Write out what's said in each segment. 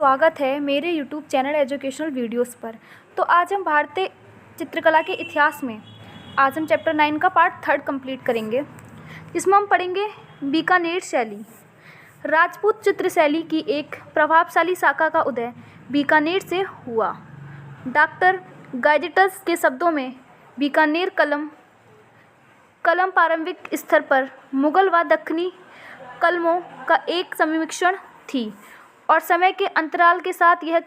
स्वागत है मेरे YouTube चैनल एजुकेशनल वीडियोस पर। तो आज हम भारतीय चित्रकला के इतिहास में आज हम चैप्टर 9 का पार्ट 3 कंप्लीट करेंगे, जिसमें हम पढ़ेंगे बीकानेर शैली। राजपूत चित्र शैली की एक प्रभावशाली शाखा का उदय बीकानेर से हुआ। डॉक्टर गाइडिटस के शब्दों में बीकानेर कलम प्रारंभिक स्तर पर मुगल व दक्खनी कलमों का एक समिश्रण थी और समय के अंतराल के साथ यह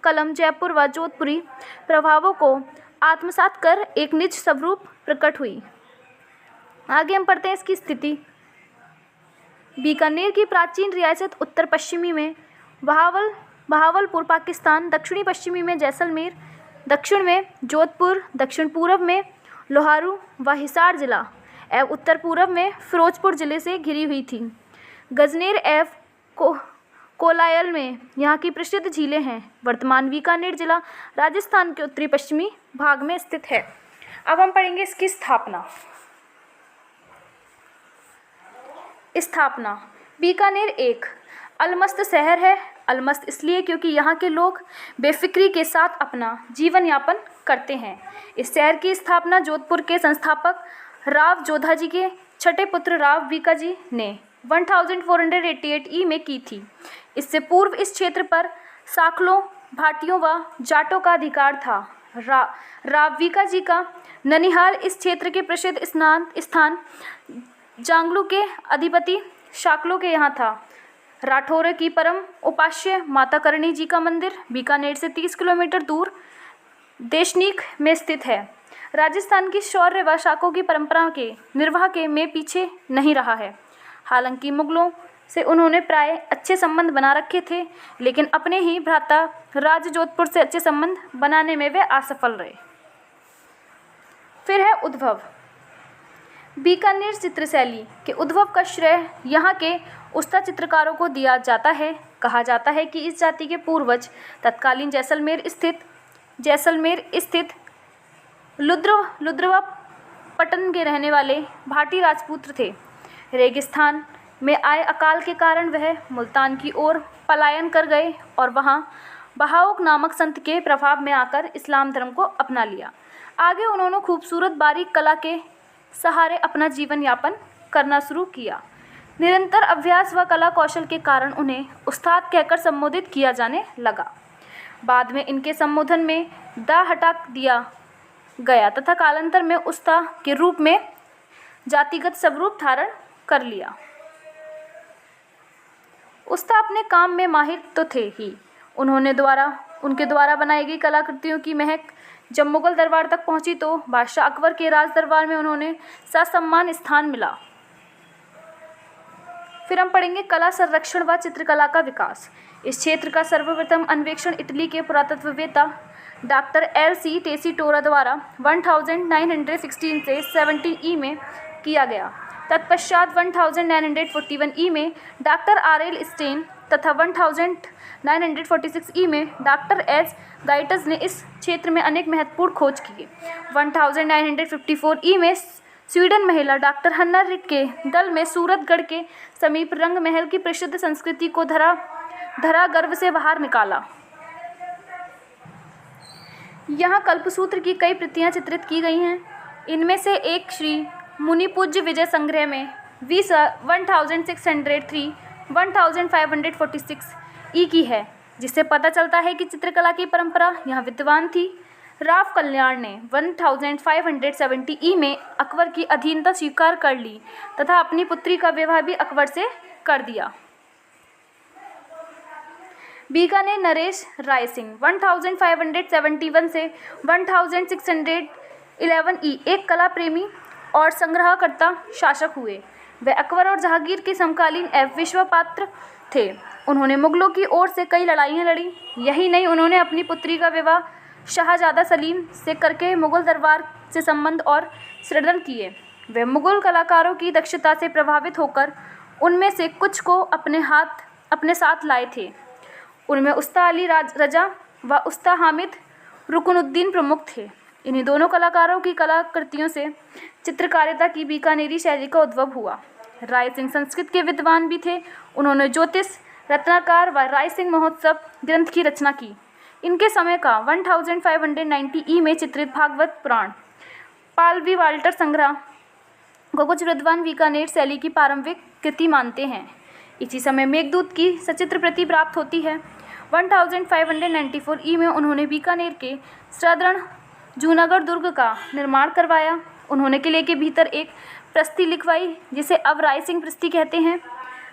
कलम जयपुर व जोधपुरी प्रभावों को आत्मसात कर एक निज स्वरूप प्रकट हुई। आगे हम पढ़ते हैं इसकी स्थिति। बीकानेर की प्राचीन रियासत उत्तर पश्चिमी में बहावलपुर पाकिस्तान, दक्षिणी पश्चिमी में जैसलमेर, दक्षिण में जोधपुर, दक्षिण पूर्व में लोहारू व हिसार जिला एवं उत्तर पूर्व में फिरोजपुर जिले से घिरी हुई थी। गजनेर एवं कोलायल में यहाँ की प्रसिद्ध झीलें हैं। वर्तमान बीकानेर जिला राजस्थान के उत्तरी पश्चिमी भाग में स्थित है। अब हम पढ़ेंगे इसकी स्थापना। बीकानेर एक अलमस्त शहर है। अलमस्त इसलिए क्योंकि यहाँ के लोग बेफिक्री के साथ अपना जीवन यापन करते हैं। इस शहर की स्थापना जोधपुर के संस्थापक राव जोधाजी के छठे पुत्र राव बीकाजी ने 1488 ई में की थी। इससे पूर्व इस क्षेत्र पर साखलों, भाटियों व जाटों का अधिकार था। राव बीकाजी का ननिहाल इस क्षेत्र के प्रसिद्ध स्थान जांगलू के अधिपति शाकलों के यहाँ था। राठौरे की परम उपास्य माता करणी जी का मंदिर बीकानेर से 30 किलोमीटर दूर देशनीक में स्थित है। राजस्थान की शौर्य व शाकों की परंपरा के निर्वाह के में पीछे नहीं रहा है। हालांकि मुगलों से उन्होंने प्राय अच्छे संबंध बना रखे थे, लेकिन अपने ही भ्राता राज जोधपुर से अच्छे संबंध बनाने में वे असफल रहे। फिर है उद्भव। बीकानेर चित्रशैली के उद्भव का श्रेय यहाँ के उस्ताद चित्रकारों को दिया जाता है। कहा जाता है कि इस जाति के पूर्वज तत्कालीन जैसलमेर स्थित लुद्रवा पट्टन के रहने वाले भाटी राजपूत थे। रेगिस्तान में आए अकाल के कारण वह मुल्तान की ओर पलायन कर गए और वहां बहाउक नामक संत के प्रभाव में आकर इस्लाम धर्म को अपना लिया। आगे उन्होंने खूबसूरत बारीक कला के सहारे अपना जीवन यापन करना शुरू किया। निरंतर अभ्यास व कला कौशल के कारण उन्हें उस्ताद कहकर संबोधित किया जाने लगा। बाद में इनके संबोधन में दा हटा दिया गया तथा कालांतर में उस्ताद के रूप में जातिगत स्वरूप धारण कर लिया। उस्ताद अपने काम में माहिर तो थे ही, उनके द्वारा बनाई गई कलाकृतियों की महक जब मुगल दरबार तक पहुंची तो बादशाह अकबर के राज दरबार में उन्होंने ससम्मान स्थान मिला। फिर हम पढ़ेंगे कला संरक्षण व चित्रकला का विकास। इस क्षेत्र का सर्वप्रथम अन्वेषण इटली के पुरातत्ववेत्ता डॉक्टर एल.सी. टेसीटोरा द्वारा 1916 से 17 ई में किया गया। तत्पश्चात 1941 ई में डॉक्टर आर.एल. स्टेन तथा 1946 ई में डॉक्टर एच. गाइटस ने इस क्षेत्र में अनेक महत्वपूर्ण खोज किए। 1954 ई में स्वीडन महिला डॉक्टर हन्ना रिट के दल में सूरतगढ़ के समीप रंग महल की प्रसिद्ध संस्कृति को धरा गर्भ से बाहर निकाला। यहाँ कल्पसूत्र की कई प्रतियां चित्रित की गई हैं। इनमें से एक श्री मुनि पूज्य विजय संग्रह में 1546 ई की है, जिससे पता चलता है कि चित्रकला की परंपरा यहाँ विद्वान थी। राव कल्याण ने 1570 ई में अकबर की अधीनता स्वीकार कर ली तथा अपनी पुत्री का विवाह भी अकबर से कर दिया। बीकानेर नरेश राय सिंह 1571 से 1611 ई एक कला प्रेमी और संग्रहकर्ता शासक हुए। वे अकबर और जहांगीर के समकालीन एवं विश्वापात्र थे। उन्होंने मुगलों की ओर से कई लड़ाइयाँ लड़ी। यही नहीं, उन्होंने अपनी पुत्री का विवाह शाहजादा सलीम से करके मुगल दरबार से संबंध और सुदृढ़ किए। वे मुगल कलाकारों की दक्षता से प्रभावित होकर उनमें से कुछ को अपने साथ लाए थे। उनमें उस्ताद अली रजा व उस्ताद हामिद रुकनुद्दीन प्रमुख थे। इन्हीं दोनों कलाकारों की कलाकृतियों से चित्रकारिता की बीकानेरी शैली का उद्भव हुआ। राय सिंह संस्कृत के विद्वान भी थे। उन्होंने ज्योतिष, रत्नाकर व रायसिंह महोत्सव ग्रंथ की रचना की। इनके समय का 1590 ई में चित्रित भागवत पुराण पालवी वाल्टर संग्रह को कुछ विद्वान बीकानेर शैली की प्रारंभिक कृति मानते हैं। इसी समय मेघदूत की सचित्र प्रति प्राप्त होती है। 1594 ई में उन्होंने बीकानेर के श्रद्रण जूनागढ़ दुर्ग का निर्माण करवाया। उन्होंने किले के भीतर एक प्रस्ती लिखवाई जिसे अब रायसिंह प्रस्ती कहते हैं।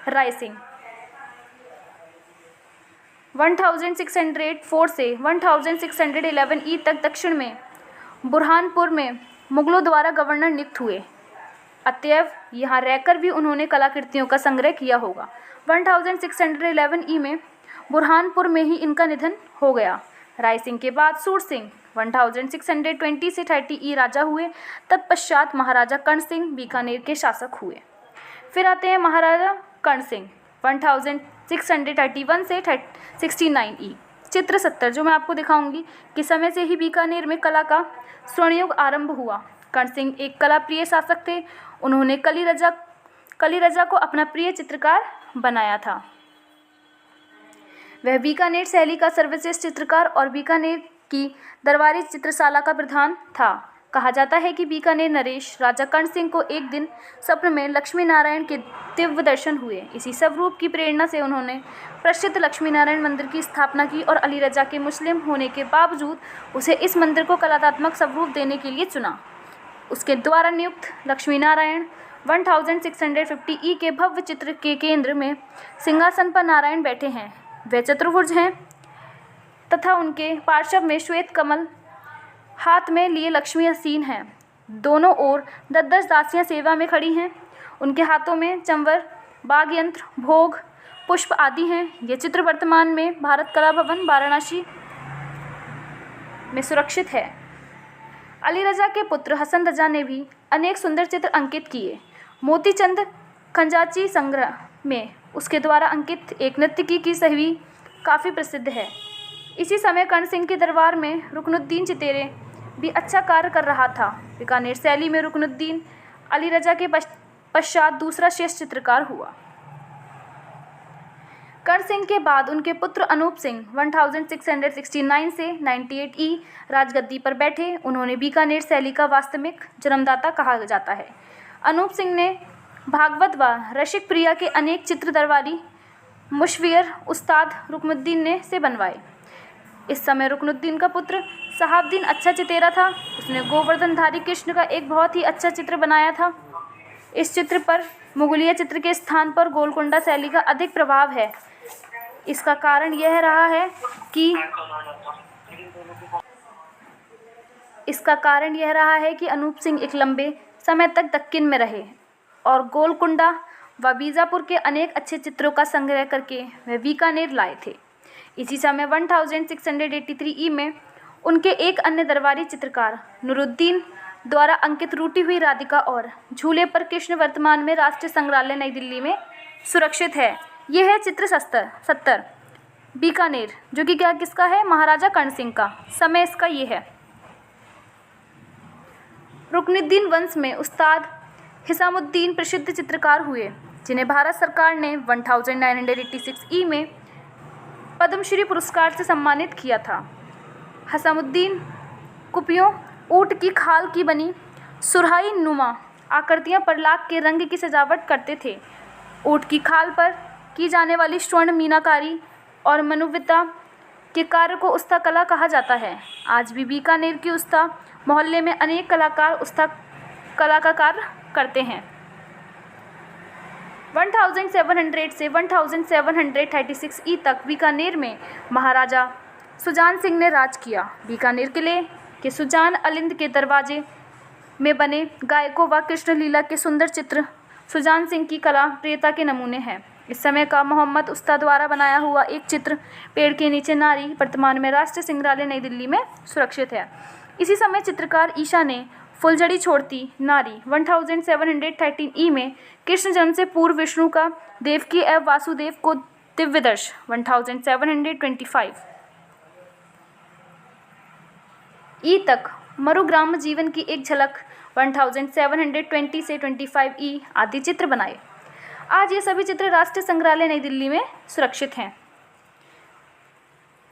रायसिंह 1604 से 1611 ई तक दक्षिण में बुरहानपुर में मुगलों द्वारा गवर्नर नियुक्त हुए। अतएव यहाँ रहकर भी उन्होंने कलाकृतियों का संग्रह किया होगा। 1611 ई में बुरहानपुर में ही इनका निधन हो गया। रायसिंह के बाद सूर सिंह 1620 से 30 ई राजा हुए। तत्पश्चात महाराजा कर्ण सिंह बीकानेर के शासक हुए। फिर आते हैं महाराजा कर्ण सिंह 1631 से 69 ई। चित्र 70 जो मैं आपको दिखाऊंगी कि समय से ही बीकानेर में कला का स्वर्णयुग आरंभ हुआ। कर्ण सिंह एक कला प्रिय शासक थे। उन्होंने कली रजा को अपना प्रिय चित्रकार बनाया था। वह बीकानेर शैली का सर्वश्रेष्ठ चित्रकार और बीकानेर की दरबारी चित्रशाला का प्रधान था। कहा जाता है कि बीकानेर नरेश राजा कर्ण सिंह को एक दिन स्वप्न में लक्ष्मी नारायण के दिव्य दर्शन हुए। इसी स्वरूप की प्रेरणा से उन्होंने प्रसिद्ध लक्ष्मी नारायण मंदिर की स्थापना की और अली रजा के मुस्लिम होने के बावजूद उसे इस मंदिर को कलात्मक स्वरूप देने के लिए चुना। उसके द्वारा नियुक्त लक्ष्मी नारायण 1650 ई के भव्य चित्र के केंद्र में सिंहासन पर नारायण बैठे हैं। वे चतुर्भुज हैं तथा उनके पार्श्व में श्वेत कमल हाथ में लिए लक्ष्मी आसीन हैं। दोनों ओर 10-10 दासियां सेवा में खड़ी हैं। उनके हाथों में चंवर, बाग यंत्र, भोग, पुष्प आदि हैं। ये चित्र वर्तमान में भारत कला भवन वाराणसी में सुरक्षित है। अली रजा के पुत्र हसन रजा ने भी अनेक सुंदर चित्र अंकित किए। मोतीचंद खंजाची संग्रह में उसके द्वारा अंकित एक नर्तकी की छवि काफ़ी प्रसिद्ध है। इसी समय कर्ण सिंह के दरबार में रुकनुद्दीन चितेरे भी अच्छा कार्य कर रहा था। बीकानेर शैली में रुकनुद्दीन अली रजा के पश्चात दूसरा श्रेष्ठ चित्रकार हुआ। कर्ण सिंह के बाद उनके पुत्र अनूप सिंह 1669 से 98 ई राजगद्दी पर बैठे। उन्होंने बीकानेर शैली का वास्तविक जन्मदाता कहा जाता है। अनूप सिंह ने भागवत व रसिक प्रिया के अनेक चित्र दरबारी मुशविर उस्ताद रुकनुद्दीन ने से बनवाए। इस समय रुकनुद्दीन का पुत्र शहाबुद्दीन अच्छा चितेरा था। उसने गोवर्धनधारी कृष्ण का एक बहुत ही अच्छा चित्र बनाया था। इस चित्र पर मुगलिया चित्र के स्थान पर गोलकुंडा शैली का अधिक प्रभाव है। इसका कारण यह रहा है कि अनूप सिंह एक लंबे समय तक दक्कन में रहे और गोलकुंडा व बीजापुर के अनेक अच्छे चित्रों का संग्रह करके वह बीकानेर लाए थे। इसी समय 1683 ई में उनके एक अन्य दरबारी चित्रकार नूरुद्दीन द्वारा अंकित रूठी हुई राधिका और झूले पर कृष्ण वर्तमान में राष्ट्रीय संग्रहालय नई दिल्ली में सुरक्षित है। यह है चित्र 70 बीकानेर, जो कि किसका है? महाराजा कर्ण सिंह का। समय इसका ये है। रुकनुद्दीन वंश में उस्ताद हिसामुद्दीन प्रसिद्ध चित्रकार हुए, जिन्हें भारत सरकार ने 1986 ई में पद्मश्री पुरस्कार से सम्मानित किया था। हिसामुद्दीन कुपियों, ऊँट की खाल की बनी सुरहाई नुमा आकृतियाँ पर लाख के रंग की सजावट करते थे। ऊँट की खाल पर की जाने वाली स्वर्ण मीनाकारी और मनुविता के कार्य को उस्ता कला कहा जाता है। आज भी बीकानेर की उस्ता मोहल्ले में अनेक कलाकार उस्ता कला का कार्य करते हैं। 1700 से 1736 ई तक बीकानेर में महाराजा सुजान सिंह ने राज किया। बीकानेर किले के सुजान अलिंद के दरवाजे में बने गायकों व कृष्ण लीला के सुंदर चित्र सुजान सिंह की कला प्रियता के नमूने हैं। इस समय का मोहम्मद उस्ता द्वारा बनाया हुआ एक चित्र पेड़ के नीचे नारी वर्तमान में राष्ट्रीय संग्रहालय नई दिल्ली में सुरक्षित है। इसी समय चित्रकार ईशा ने फुलझड़ी छोड़ती नारी 1713 ई में कृष्ण जन्म से पूर्व विष्णु का देवकी एवं वासुदेव को दिव्यदर्श 1725 ई तक मरुग्राम जीवन की एक झलक 1720 से 25 ई आदि चित्र बनाए। आज ये सभी चित्र राष्ट्रीय संग्रहालय नई दिल्ली में सुरक्षित हैं।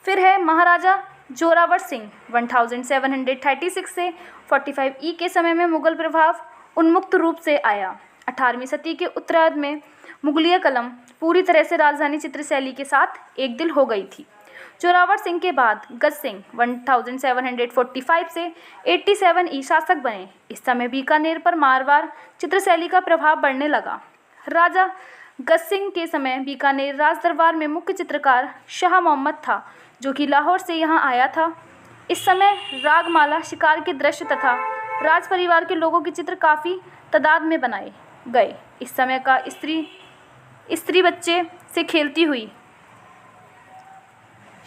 फिर है महाराजा जोरावर सिंह 1736 से 45 ई के समय में मुगल प्रभाव उन्मुक्त रूप से आया। 18वीं सदी के उत्तरार्ध में मुगलिया कलम पूरी तरह से राजधानी चित्र शैली के साथ एक दिल हो गई थी। जोरावर सिंह के बाद गज सिंह 1745 से 87 ई शासक बने। इस समय बीकानेर पर मारवाड़ चित्रशैली का प्रभाव बढ़ने लगा। राजा गज सिंह के समय बीकानेर राजदरबार में मुख्य चित्रकार शाह मोहम्मद था, जो कि लाहौर से यहाँ आया था। इस समय रागमाला, शिकार के दृश्य तथा राज परिवार के लोगों के चित्र काफ़ी तादाद में बनाए गए। इस समय का स्त्री बच्चे से खेलती हुई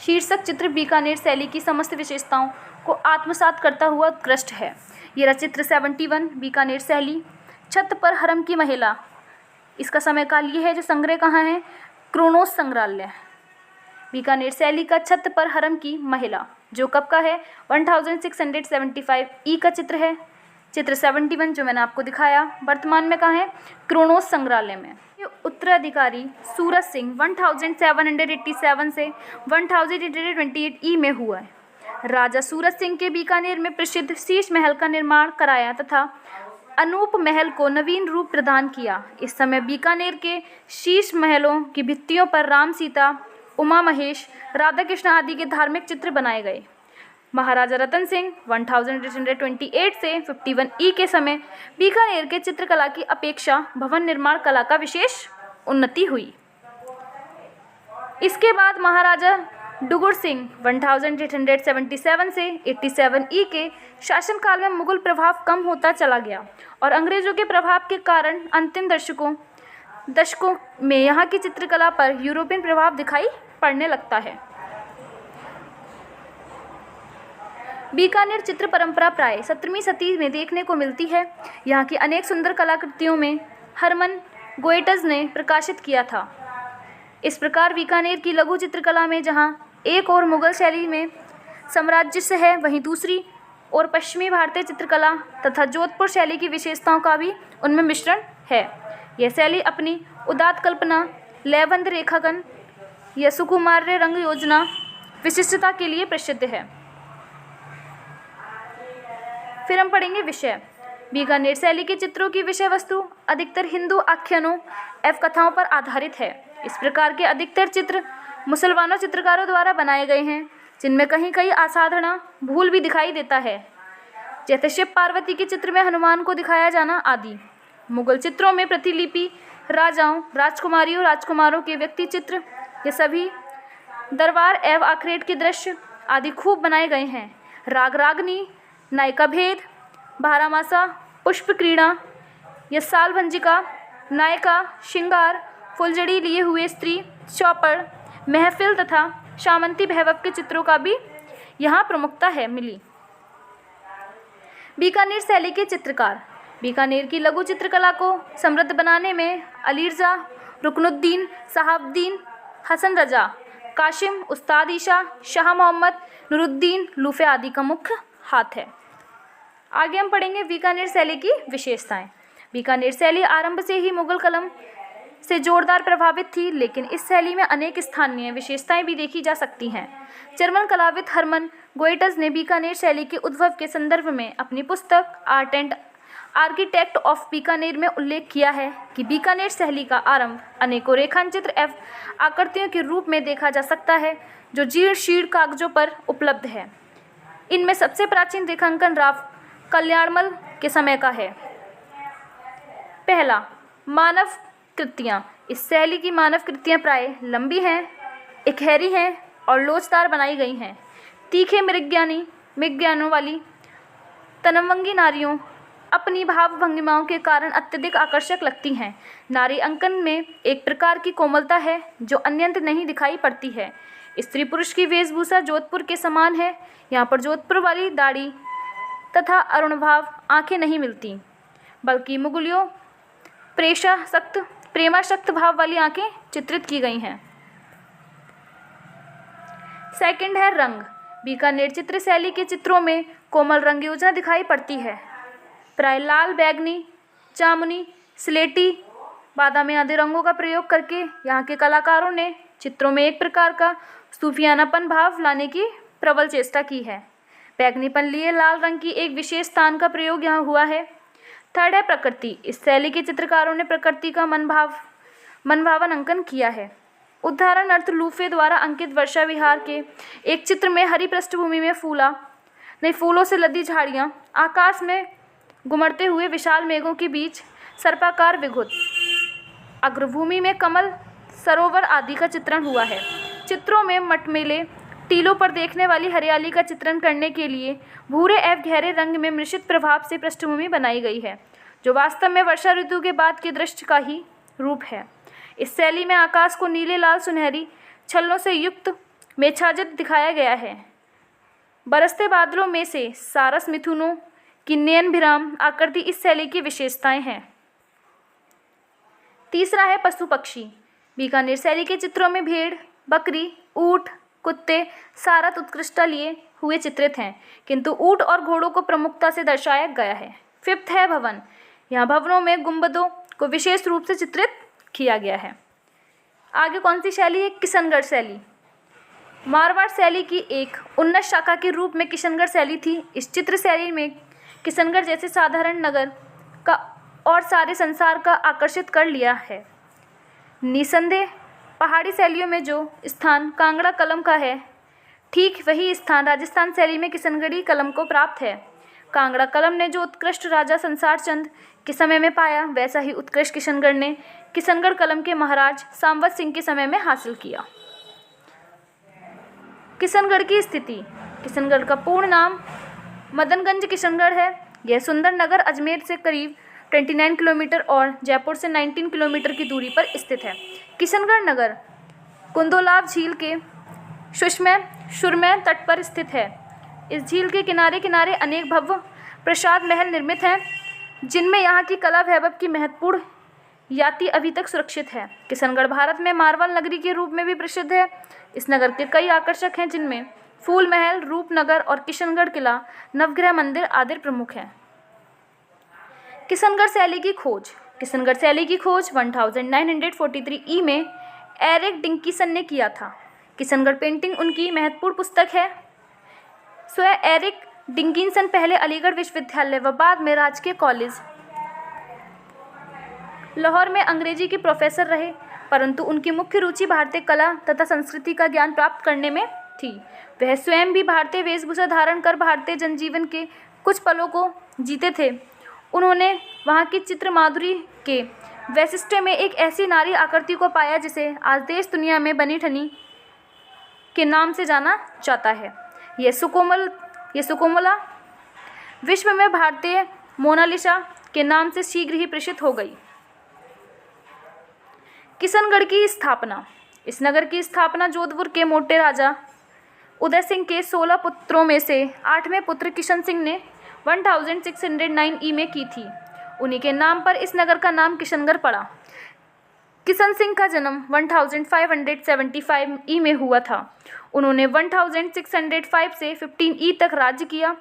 शीर्षक चित्र बीकानेर शैली की समस्त विशेषताओं को आत्मसात करता हुआ उत्कृष्ट है। ये रहा चित्र 71 बीकानेर शैली। छत पर हरम की महिला, इसका समय काल ये है। जो संग्रह कहाँ है? क्रोनोस संग्रहालय। बीकानेर शैली का छत पर हरम की महिला जो कब का है? 1675 ई का चित्र है। चित्र 71 जो मैंने आपको दिखाया वर्तमान में कहाँ है? क्रोनोस संग्रहालय में। ये उत्तराधिकारी सूरज सिंह 1787 से 1828 ई में हुआ है। राजा सूरज सिंह के बीकानेर में प्रसिद्ध शीश महल का निर्माण कराया तथा अनूप महल को नवीन रूप प्रदान किया। इस समय बीकानेर के शीश महलों की भित्तियों पर राम, सीता, उमा महेश, राधा कृष्ण आदि के धार्मिक चित्र बनाए गए। महाराजा रतन सिंह 1828 से 51 ई के समय बीकानेर के चित्रकला की अपेक्षा भवन निर्माण कला का विशेष उन्नति हुई। इसके बाद महाराजा डुगुर सिंह 1877 से 87 ई के शासनकाल में मुगल प्रभाव कम होता चला गया और अंग्रेजों के प्रभाव के कारण अंतिम दशकों में यहाँ की चित्रकला पर यूरोपियन प्रभाव दिखाई पड़ने लगता है। बीकानेर चित्र परंपरा प्राय 17वीं सदी में देखने को मिलती है। यहाँ की अनेक सुंदर कलाकृतियों में हरमन गोएटज ने प्रकाशित किया था। इस प्रकार बीकानेर की लघु चित्रकला में जहाँ एक और मुगल शैली में साम्राज्य है, वहीं दूसरी और पश्चिमी भारतीय चित्रकला तथा जोधपुर शैली की विशेषताओं का भी उनमें मिश्रण है। यह शैली अपनी उदात्त कल्पना, लयबद्ध रेखांकन या सुकुमार्य रंग योजना विशिष्टता के लिए प्रसिद्ध है। फिर हम पढ़ेंगे विषय। बीकानेर शैली के चित्रों की विषय वस्तु अधिकतर हिंदू आख्यानों एवं कथाओं पर आधारित है। इस प्रकार के अधिकतर चित्र मुसलमानों चित्रकारों द्वारा बनाए गए हैं, जिनमें कहीं कहीं असाधारण भूल भी दिखाई देता है, जैसे शिव पार्वती के चित्र में हनुमान को दिखाया जाना आदि। मुगल चित्रों में प्रतिलिपि, राजाओं, राजकुमारियों, राजकुमारों के व्यक्ति चित्र, ये सभी दरबार एवं आखरेट के दृश्य आदि खूब बनाए गए हैं। राग रागनी, नायिका भेद, बारहमासा, पुष्प क्रीड़ा, यसाल भंजिका, नायिका, श्रृंगार, फुलझड़ी लिए हुए स्त्री, चौपड़, महफिल तथा सामंती भैरव के चित्रों का भी यहाँ प्रमुखता है मिली। बीकानेर शैली के चित्रकार। बीकानेर की लघु चित्रकला को समृद्ध बनाने में अलीरजा, रुकनुद्दीन, साहबुद्दीन, हसन रजा, काशिम, उस्ताद ईशा, शाह मोहम्मद, नूरुद्दीन, लूफे आदि का मुख्य हाथ है। आगे हम पढ़ेंगे बीकानेर शैली की विशेषताएं। बीकानेर शैली आरंभ से ही मुगल कलम से जोरदार प्रभावित थी, लेकिन इस शैली में अनेक स्थानीय विशेषताएं भी देखी जा सकती हैं। जर्मन कलाविद हरमन गोएटज ने बीकानेर शैली के उद्भव के संदर्भ में अपनी पुस्तक art and architect of Bikaner में उल्लेख किया है कि बीकानेर शैली का आरंभ अनेकों रेखांचित्र एवं आकृतियों के रूप में देखा जा सकता है, जो जीर्ण शीर्ण कागजों पर उपलब्ध है। इनमें सबसे प्राचीन रेखांकन राव कल्याणमल के समय का है। पहला, मानव कृतियाँ। इस शैली की मानव कृतियाँ प्राय लंबी हैं, इकहरी हैं और लोचदार बनाई गई हैं। तीखे मृगज्ञानों वाली तनवंगी नारियों अपनी भाव भंगिमाओं के कारण अत्यधिक आकर्षक लगती हैं। नारी अंकन में एक प्रकार की कोमलता है जो अन्यत्र नहीं दिखाई पड़ती है। स्त्री पुरुष की वेशभूषा जोधपुर के समान है। यहाँ पर जोधपुर वाली दाढ़ी तथा अरुणभाव आंखें नहीं मिलती, बल्कि मुगलियों प्रेमाशक्त भाव वाली आंखें चित्रित की गई हैं। सेकंड है रंग। बीकानेर चित्र शैली के चित्रों में कोमल रंग योजना दिखाई पड़ती है। प्राय लाल, बैगनी, जामुनी, स्लेटी, बादा में आधे रंगों का प्रयोग करके यहाँ के कलाकारों ने चित्रों में एक प्रकार का सूफियानापन भाव लाने की प्रबल चेष्टा की है। बैंगनीपन लिए लाल रंग की एक विशेष स्थान का प्रयोग यहाँ हुआ है। थर्ड है प्रकृति। इस शैली के चित्रकारों ने प्रकृति का मनभावन अंकन किया है। उदाहरण अर्थ लूफे द्वारा अंकित वर्षा विहार के एक चित्र में हरी पृष्ठभूमि में फूलों से लदी झाड़ियाँ, आकाश में घुमड़ते हुए विशाल मेघों के बीच सर्पाकार विघुत अग्रभूमि में कमल सरोवर आदि का चित्रण हुआ है। चित्रों में मटमेले टीलों पर देखने वाली हरियाली का चित्रण करने के लिए भूरे एवं गहरे रंग में मिश्रित प्रभाव से पृष्ठभूमि बनाई गई है, जो वास्तव में वर्षा ऋतु के बाद के दृश्य का ही रूप है। इस शैली में आकाश को नीले लाल सुनहरी छल्लों से युक्त मेघाच्छादित दिखाया गया है। बरसते बादलों में से सारस मिथुनों की नयनभिराम आकृति इस शैली की विशेषताएं हैं। तीसरा है पशु पक्षी। बीकानेर शैली के चित्रों में भेड़, बकरी, ऊँट, कुत्ते सारथ उत्कृष्टता लिए हुए चित्रित हैं, किंतु ऊँट और घोड़ों को प्रमुखता से दर्शाया गया है। फिफ्थ है भवन। यहाँ भवनों में गुंबदों को विशेष रूप से चित्रित किया गया है। आगे कौन सी शैली है? किशनगढ़ शैली। मारवाड़ शैली की एक उन्नत शाखा के रूप में किशनगढ़ शैली थी। इस चित्र शैली में किशनगढ़ जैसे साधारण नगर का और सारे संसार का आकर्षित कर लिया है। निसंदेह पहाड़ी शैलियों में जो स्थान कांगड़ा कलम का है, ठीक वही स्थान राजस्थान शैली में किशनगढ़ी कलम को प्राप्त है। कांगड़ा कलम ने जो उत्कृष्ट राजा संसार चंद के समय में पाया, वैसा ही उत्कृष्ट किशनगढ़ ने किशनगढ़ कलम के महाराज सांवत सिंह के समय में हासिल किया। किशनगढ़ की स्थिति। किशनगढ़ का पूर्ण नाम मदनगंज किशनगढ़ है। यह सुंदर नगर अजमेर से करीब 29 किलोमीटर और जयपुर से 19 किलोमीटर की दूरी पर स्थित है। किशनगढ़ नगर कुंदोलाव झील के सुरमय तट पर स्थित है। इस झील के किनारे किनारे अनेक भव्य प्रासाद महल निर्मित हैं, जिनमें यहाँ की कला वैभव की महत्वपूर्ण याति अभी तक सुरक्षित है। किशनगढ़ भारत में मार्बल नगरी के रूप में भी प्रसिद्ध है। इस नगर के कई आकर्षक हैं, जिनमें फूल महल, रूपनगर और किशनगढ़ किला, नवग्रह मंदिर आदि प्रमुख हैं। किशनगढ़ शैली की खोज। किशनगढ़ शैली की खोज 1943 ई में एरिक डिंकीसन ने किया था। किशनगढ़ पेंटिंग उनकी महत्वपूर्ण पुस्तक है। स्वयं एरिक डिंकिंसन पहले अलीगढ़ विश्वविद्यालय व बाद में राजकीय कॉलेज लाहौर में अंग्रेजी के प्रोफेसर रहे, परंतु उनकी मुख्य रुचि भारतीय कला तथा संस्कृति का ज्ञान प्राप्त करने में थी। वह स्वयं भी भारतीय वेशभूषा धारण कर भारतीय जनजीवन के कुछ पलों को जीते थे। उन्होंने वहाँ की चित्र माधुरी के वैशिष्ट्य में एक ऐसी नारी आकृति को पाया जिसे आज देश दुनिया में बनी ठनी के नाम से जाना जाता है। यह सुकोमला विश्व में भारतीय मोनालिसा के नाम से शीघ्र ही प्रसिद्ध हो गई। किशनगढ़ की स्थापना। इस नगर की स्थापना जोधपुर के मोटे राजा उदय सिंह के 16 पुत्रों में से 8वें पुत्र किशन सिंह ने 1609 ई में की थी। उन्हीं के नाम पर इस नगर का नाम किशनगढ़ पड़ा। किशन सिंह का जन्म 1575 ई में हुआ था। उन्होंने 1605 से 15 ई तक राज्य किया।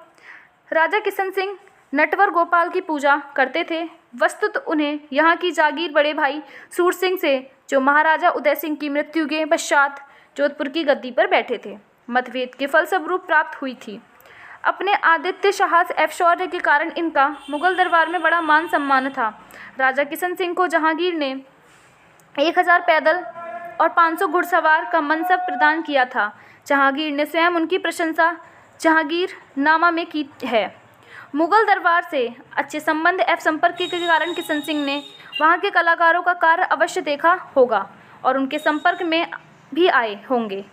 राजा किशन सिंह नटवर गोपाल की पूजा करते थे। वस्तुतः उन्हें यहाँ की जागीर बड़े भाई सूर सिंह से, जो महाराजा उदय सिंह की मृत्यु के पश्चात जोधपुर की गद्दी पर बैठे थे, मतभेद के फलस्वरूप प्राप्त हुई थी। अपने आदित्य साहस एवं शौर्य के कारण इनका मुगल दरबार में बड़ा मान सम्मान था। राजा किशन सिंह को जहांगीर ने 1000 पैदल और 500 घुड़सवार का मनसब प्रदान किया था। जहांगीर ने स्वयं उनकी प्रशंसा जहांगीरनामा में की है। मुगल दरबार से अच्छे संबंध एवं संपर्क के कारण किशन सिंह ने वहाँ के कलाकारों का कार्य अवश्य देखा होगा और उनके संपर्क में भी आए होंगे,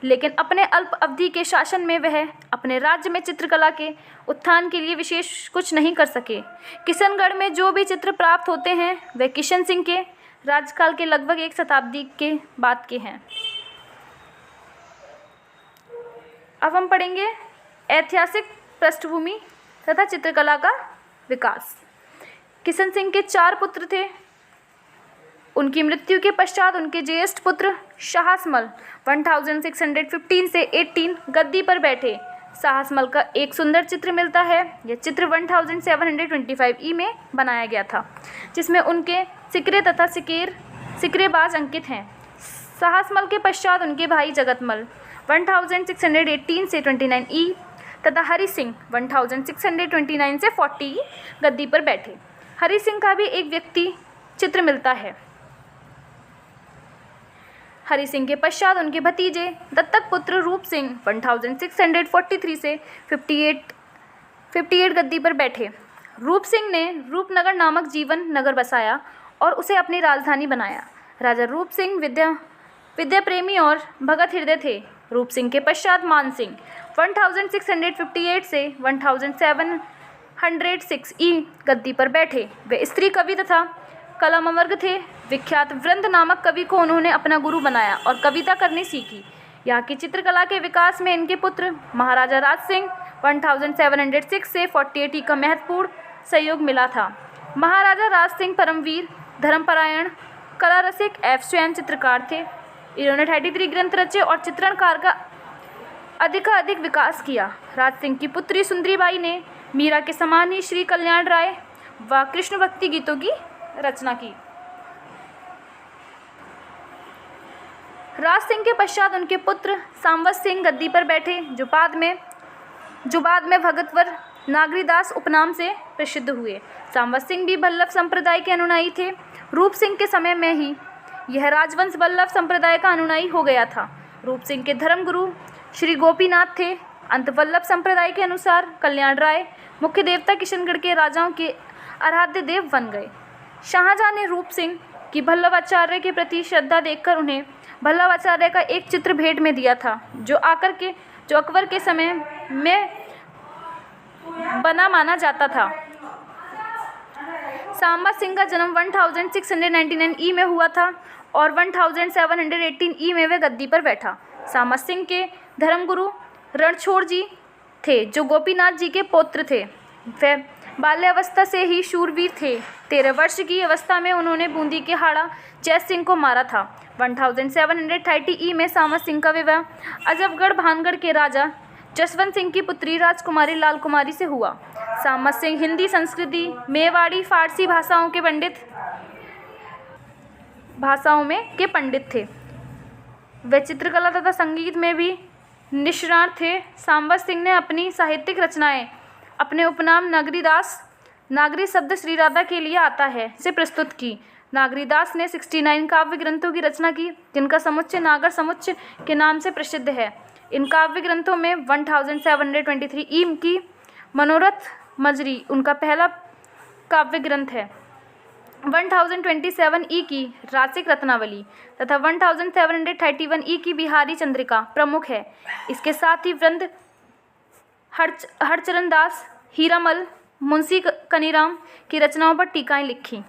लेकिन अपने अल्प अवधि के शासन में वह अपने राज्य में चित्रकला के उत्थान के लिए विशेष कुछ नहीं कर सके। किशनगढ़ में जो भी चित्र प्राप्त होते हैं वे किशन सिंह के राज्यकाल के लगभग 1 शताब्दी के बाद के हैं। अब हम पढ़ेंगे ऐतिहासिक पृष्ठभूमि तथा चित्रकला का विकास। किशन सिंह के 4 पुत्र थे। उनकी मृत्यु के पश्चात उनके ज्येष्ठ पुत्र शाहसमल 1615 से 18 गद्दी पर बैठे। शाहसमल का एक सुंदर चित्र मिलता है। यह चित्र 1725 ई में बनाया गया था, जिसमें उनके सिकरे तथा सिकरेबाज अंकित हैं। साहसमल के पश्चात उनके भाई जगतमल 1618 से 29 ई तथा हरि सिंह 1629 से 40 ई गद्दी पर बैठे। हरि सिंह का भी एक व्यक्ति चित्र मिलता है। हरि सिंह के पश्चात उनके भतीजे दत्तक पुत्र रूप सिंह 1643 से 58 गद्दी पर बैठे। रूप सिंह ने रूपनगर नामक जीवन नगर बसाया और उसे अपनी राजधानी बनाया। राजा रूप सिंह विद्या प्रेमी और भगत हृदय थे। रूप सिंह के पश्चात मान सिंह 1658 से 1706 ई गद्दी पर बैठे। वे स्त्री कवि तथा कलामर्ग थे। विख्यात वृंद नामक कवि को उन्होंने अपना गुरु बनाया और कविता करनी सीखी। यहाँ की चित्रकला के विकास में इनके पुत्र महाराजा राज सिंह 1706 से 48 का महत्वपूर्ण सहयोग मिला था। महाराजा राज सिंह परमवीर, धर्मपरायण, कला रसिक एवं स्वयं चित्रकार थे। इन्होंने 33 ग्रंथ रचे और चित्रणकार का अधिकाधिक विकास किया। राज सिंह की पुत्री सुंदरीबाई ने मीरा के समान ही श्री कल्याण राय व कृष्ण भक्ति गीतों की रचना की। राज सिंह के पश्चात उनके पुत्र सांवत सिंह गद्दी पर बैठे, जो बाद में भगतवर नागरीदास उपनाम से प्रसिद्ध हुए। सांवत सिंह भी बल्लभ संप्रदाय के अनुयायी थे। रूप सिंह के समय में ही यह राजवंश बल्लभ संप्रदाय का अनुयायी हो गया था। रूप सिंह के धर्मगुरु श्री गोपीनाथ थे। अंत वल्लभ संप्रदाय के अनुसार कल्याण राय मुख्य देवता किशनगढ़ के राजाओं के आराध्य देव बन गए। शाहजहां ने रूप सिंह की वल्लभाचार्य के प्रति श्रद्धा देखकर उन्हें वल्लभाचार्य का एक चित्र भेंट में दिया था, जो अकबर के समय में बना माना जाता था। सांबा सिंह का जन्म 1699 ई में हुआ था और 1718 ई में वे गद्दी पर बैठा। सांबा सिंह के धर्मगुरु रणछोड़ जी थे, जो गोपीनाथ जी के पौत्र थे। वे बाल्यावस्था से ही शूरवीर थे। 13 वर्ष की अवस्था में उन्होंने बूंदी के हाड़ा जय सिंह को मारा था। 1730 ई में सांबा सिंह का विवाह अजबगढ़ भानगढ़ के राजा जसवंत सिंह की पुत्री राजकुमारी लाल कुमारी से हुआ। सांबा सिंह हिंदी, संस्कृति, मेवाड़ी, फारसी भाषाओं के पंडित थे। वे चित्रकला तथा संगीत में भी निष्णात थे। सांबा सिंह ने अपनी साहित्यिक रचनाएं अपने उपनाम नागरी शब्द श्री राधा के लिए आता है से प्रस्तुत की। नागरीदास ने 69 काव्य ग्रंथों की रचना की, जिनका समुच्चय नागर समुच्चय के नाम से प्रसिद्ध है। इन काव्य ग्रंथों में 1723 ई की मनोरथ मजरी उनका पहला काव्य ग्रंथ है। 1027 ई की रासिक रत्नावली तथा 1731 ई की बिहारी चंद्रिका प्रमुख है। इसके साथ ही वृंद हरचरण दास, हीरामल, मुंशी कनीराम की रचनाओं पर टीकाएं लिखी।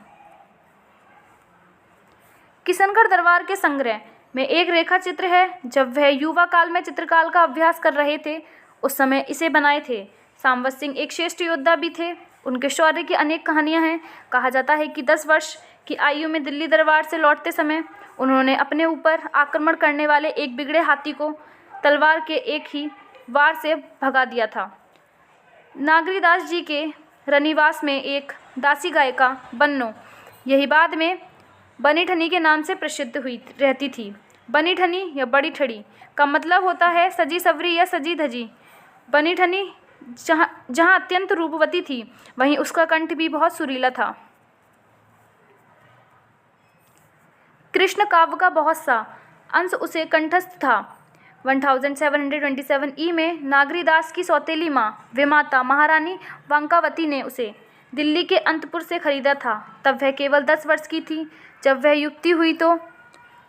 किशनगढ़ दरबार के संग्रह में एक रेखा चित्र है। जब वह युवा काल में चित्रकला का अभ्यास कर रहे थे, उस समय इसे बनाए थे। सांवत सिंह एक श्रेष्ठ योद्धा भी थे। उनके शौर्य की अनेक कहानियां हैं। कहा जाता है कि 10 वर्ष की आयु में दिल्ली दरबार से लौटते समय उन्होंने अपने ऊपर आक्रमण करने वाले एक बिगड़े हाथी को तलवार के एक ही वार से भगा दिया था। नागरीदास जी के रनिवास में एक दासी गायिका बन्नो, यही बाद में बनी ठनी के नाम से प्रसिद्ध हुई रहती थी। बनी ठनी या बड़ी ठड़ी का मतलब होता है सजी सवरी या सजी धजी। बनी ठनी जहाँ अत्यंत रूपवती थी, वहीं उसका कंठ भी बहुत सुरीला था। कृष्ण काव्य का बहुत सा अंश उसे कंठस्थ था। 1727 ई में नागरीदास की सौतेली माँ विमाता महारानी वांकावती ने उसे दिल्ली के अंतपुर से खरीदा था। तब वह केवल 10 वर्ष की थी। जब वह युक्ति हुई तो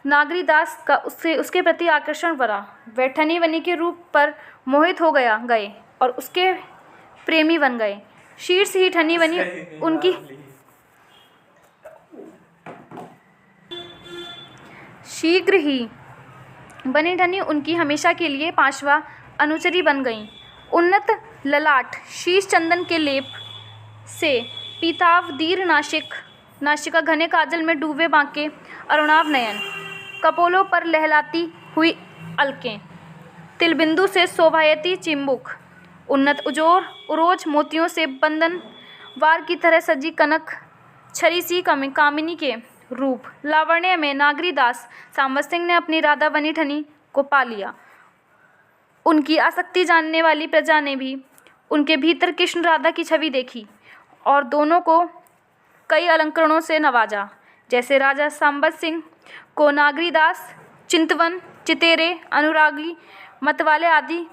नागरीदास का उसके प्रति आकर्षण बढ़ा। वह ठनी बनी के रूप पर मोहित हो गए और उसके प्रेमी बन गए। शीर्ष ही ठनी बनी उनकी शीघ्र ही बनी ठनी उनकी हमेशा के लिए पांचवा अनुचरी बन गईं। उन्नत ललाट, शीश चंदन के लेप से पीताव, दीर्घ नासिका, घने काजल में डूबे बांके अरुणाभ नयन, कपोलों पर लहलाती हुई अलकें, तिलबिंदु से शोभायती चिम्बुक, उन्नत उरोज मोतियों से बंधन वार की तरह सजी कनक छरी सी कामिनी के रूप लावण्य में नागरीदास सांवत सिंह ने अपनी राधा बनी ठनी को पा लिया। उनकी आसक्ति जानने वाली प्रजा ने भी उनके भीतर कृष्ण राधा की छवि देखी और दोनों को कई अलंकरणों से नवाजा। जैसे राजा सांवत सिंह को नागरीदास चिंतवन, चितेरे, अनुरागी, मतवाले आदि,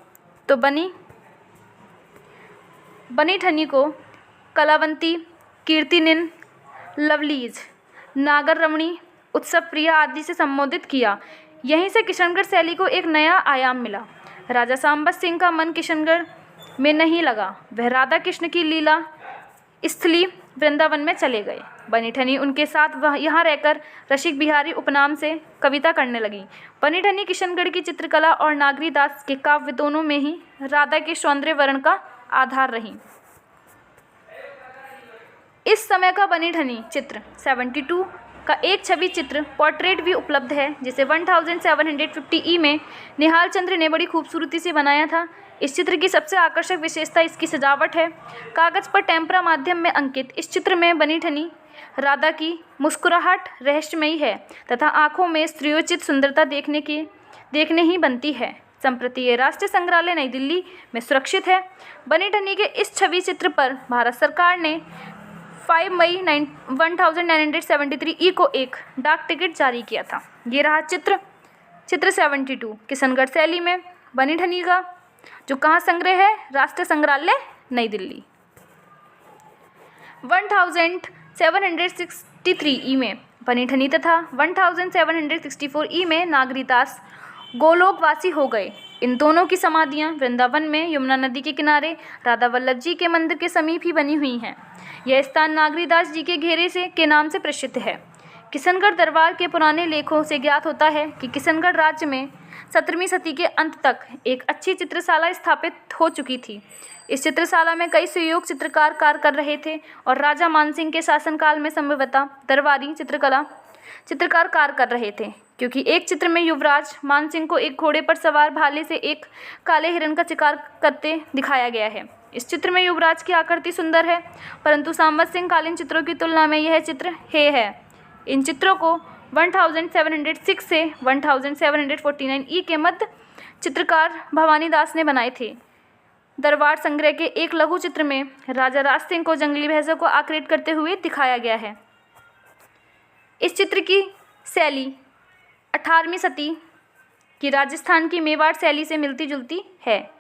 तो बनी ठनी को कलावंती, कीर्तिनिन, लवलीज, नागर रमणी, उत्सव प्रिया आदि से संबोधित किया। यहीं से किशनगढ़ शैली को एक नया आयाम मिला। राजा सांवत सिंह का मन किशनगढ़ में नहीं लगा। वह राधा कृष्ण की लीला स्थली वृंदावन में चले गए। बनी ठनी उनके साथ वह यहाँ रहकर रसिक बिहारी उपनाम से कविता करने लगी। बनी ठनी किशनगढ़ की चित्रकला और नागरीदास के काव्य दोनों में ही राधा के सौंदर्य वर्ण का आधार रही। इस समय का बनी ठनी चित्र 72 का एक छवि चित्र पोर्ट्रेट भी उपलब्ध है, जिसे 1750 ई में निहाल चंद्र ने बड़ी खूबसूरती से बनाया था। इस चित्र की सबसे आकर्षक विशेषता इसकी सजावट है। कागज पर टेम्परा माध्यम में अंकित इस चित्र में बनी ठनी राधा की मुस्कुराहट रहस्यमयी है तथा आंखों में स्त्रियोचित सुंदरता देखने ही बनती है। संप्रति ये राष्ट्रीय संग्रहालय नई दिल्ली में सुरक्षित है। बनी ठनी के इस छवि चित्र पर भारत सरकार ने 5 मई 1973 ई को एक डाक टिकट जारी किया था। ये रहा चित्र 72 किशनगढ़ शैली में बनी ठनी का, जो कहाँ संग्रह है? राष्ट्रीय संग्रहालय नई दिल्ली। 1763 ई में बनी ठनी तथा 1764 ई में नागरीदास गोलोकवासी हो गए। इन दोनों की समाधियां वृंदावन में यमुना नदी के किनारे राधा वल्लभ जी के मंदिर के समीप ही बनी हुई हैं। यह स्थान नागरीदास जी के घेरे के नाम से प्रसिद्ध है। किशनगढ़ दरबार के पुराने लेखों से ज्ञात होता है कि किशनगढ़ राज्य में 17वीं सदी के अंत तक एक अच्छी चित्रशाला स्थापित हो चुकी थी। इस चित्रशाला में कई सुयोग चित्रकार कार्य कर रहे थे और राजा मानसिंह के शासनकाल में संभवतः दरबारी चित्रकार कार्य कर रहे थे, क्योंकि एक चित्र में युवराज मानसिंह को एक घोड़े पर सवार भाले से एक काले हिरण का शिकार करते दिखाया गया है। इस चित्र में युवराज की आकृति सुंदर है, परंतु सांवत सिंह कालीन चित्रों की तुलना में यह चित्र हे है। इन चित्रों को 1706 से 1749 ई के मध्य चित्रकार भवानी दास ने बनाए थे। दरबार संग्रह के एक लघु चित्र में राजा राज सिंह को जंगली भैंसों को आकृत करते हुए दिखाया गया है। इस चित्र की शैली 18वीं सदी की राजस्थान की मेवाड़ शैली से मिलती जुलती है।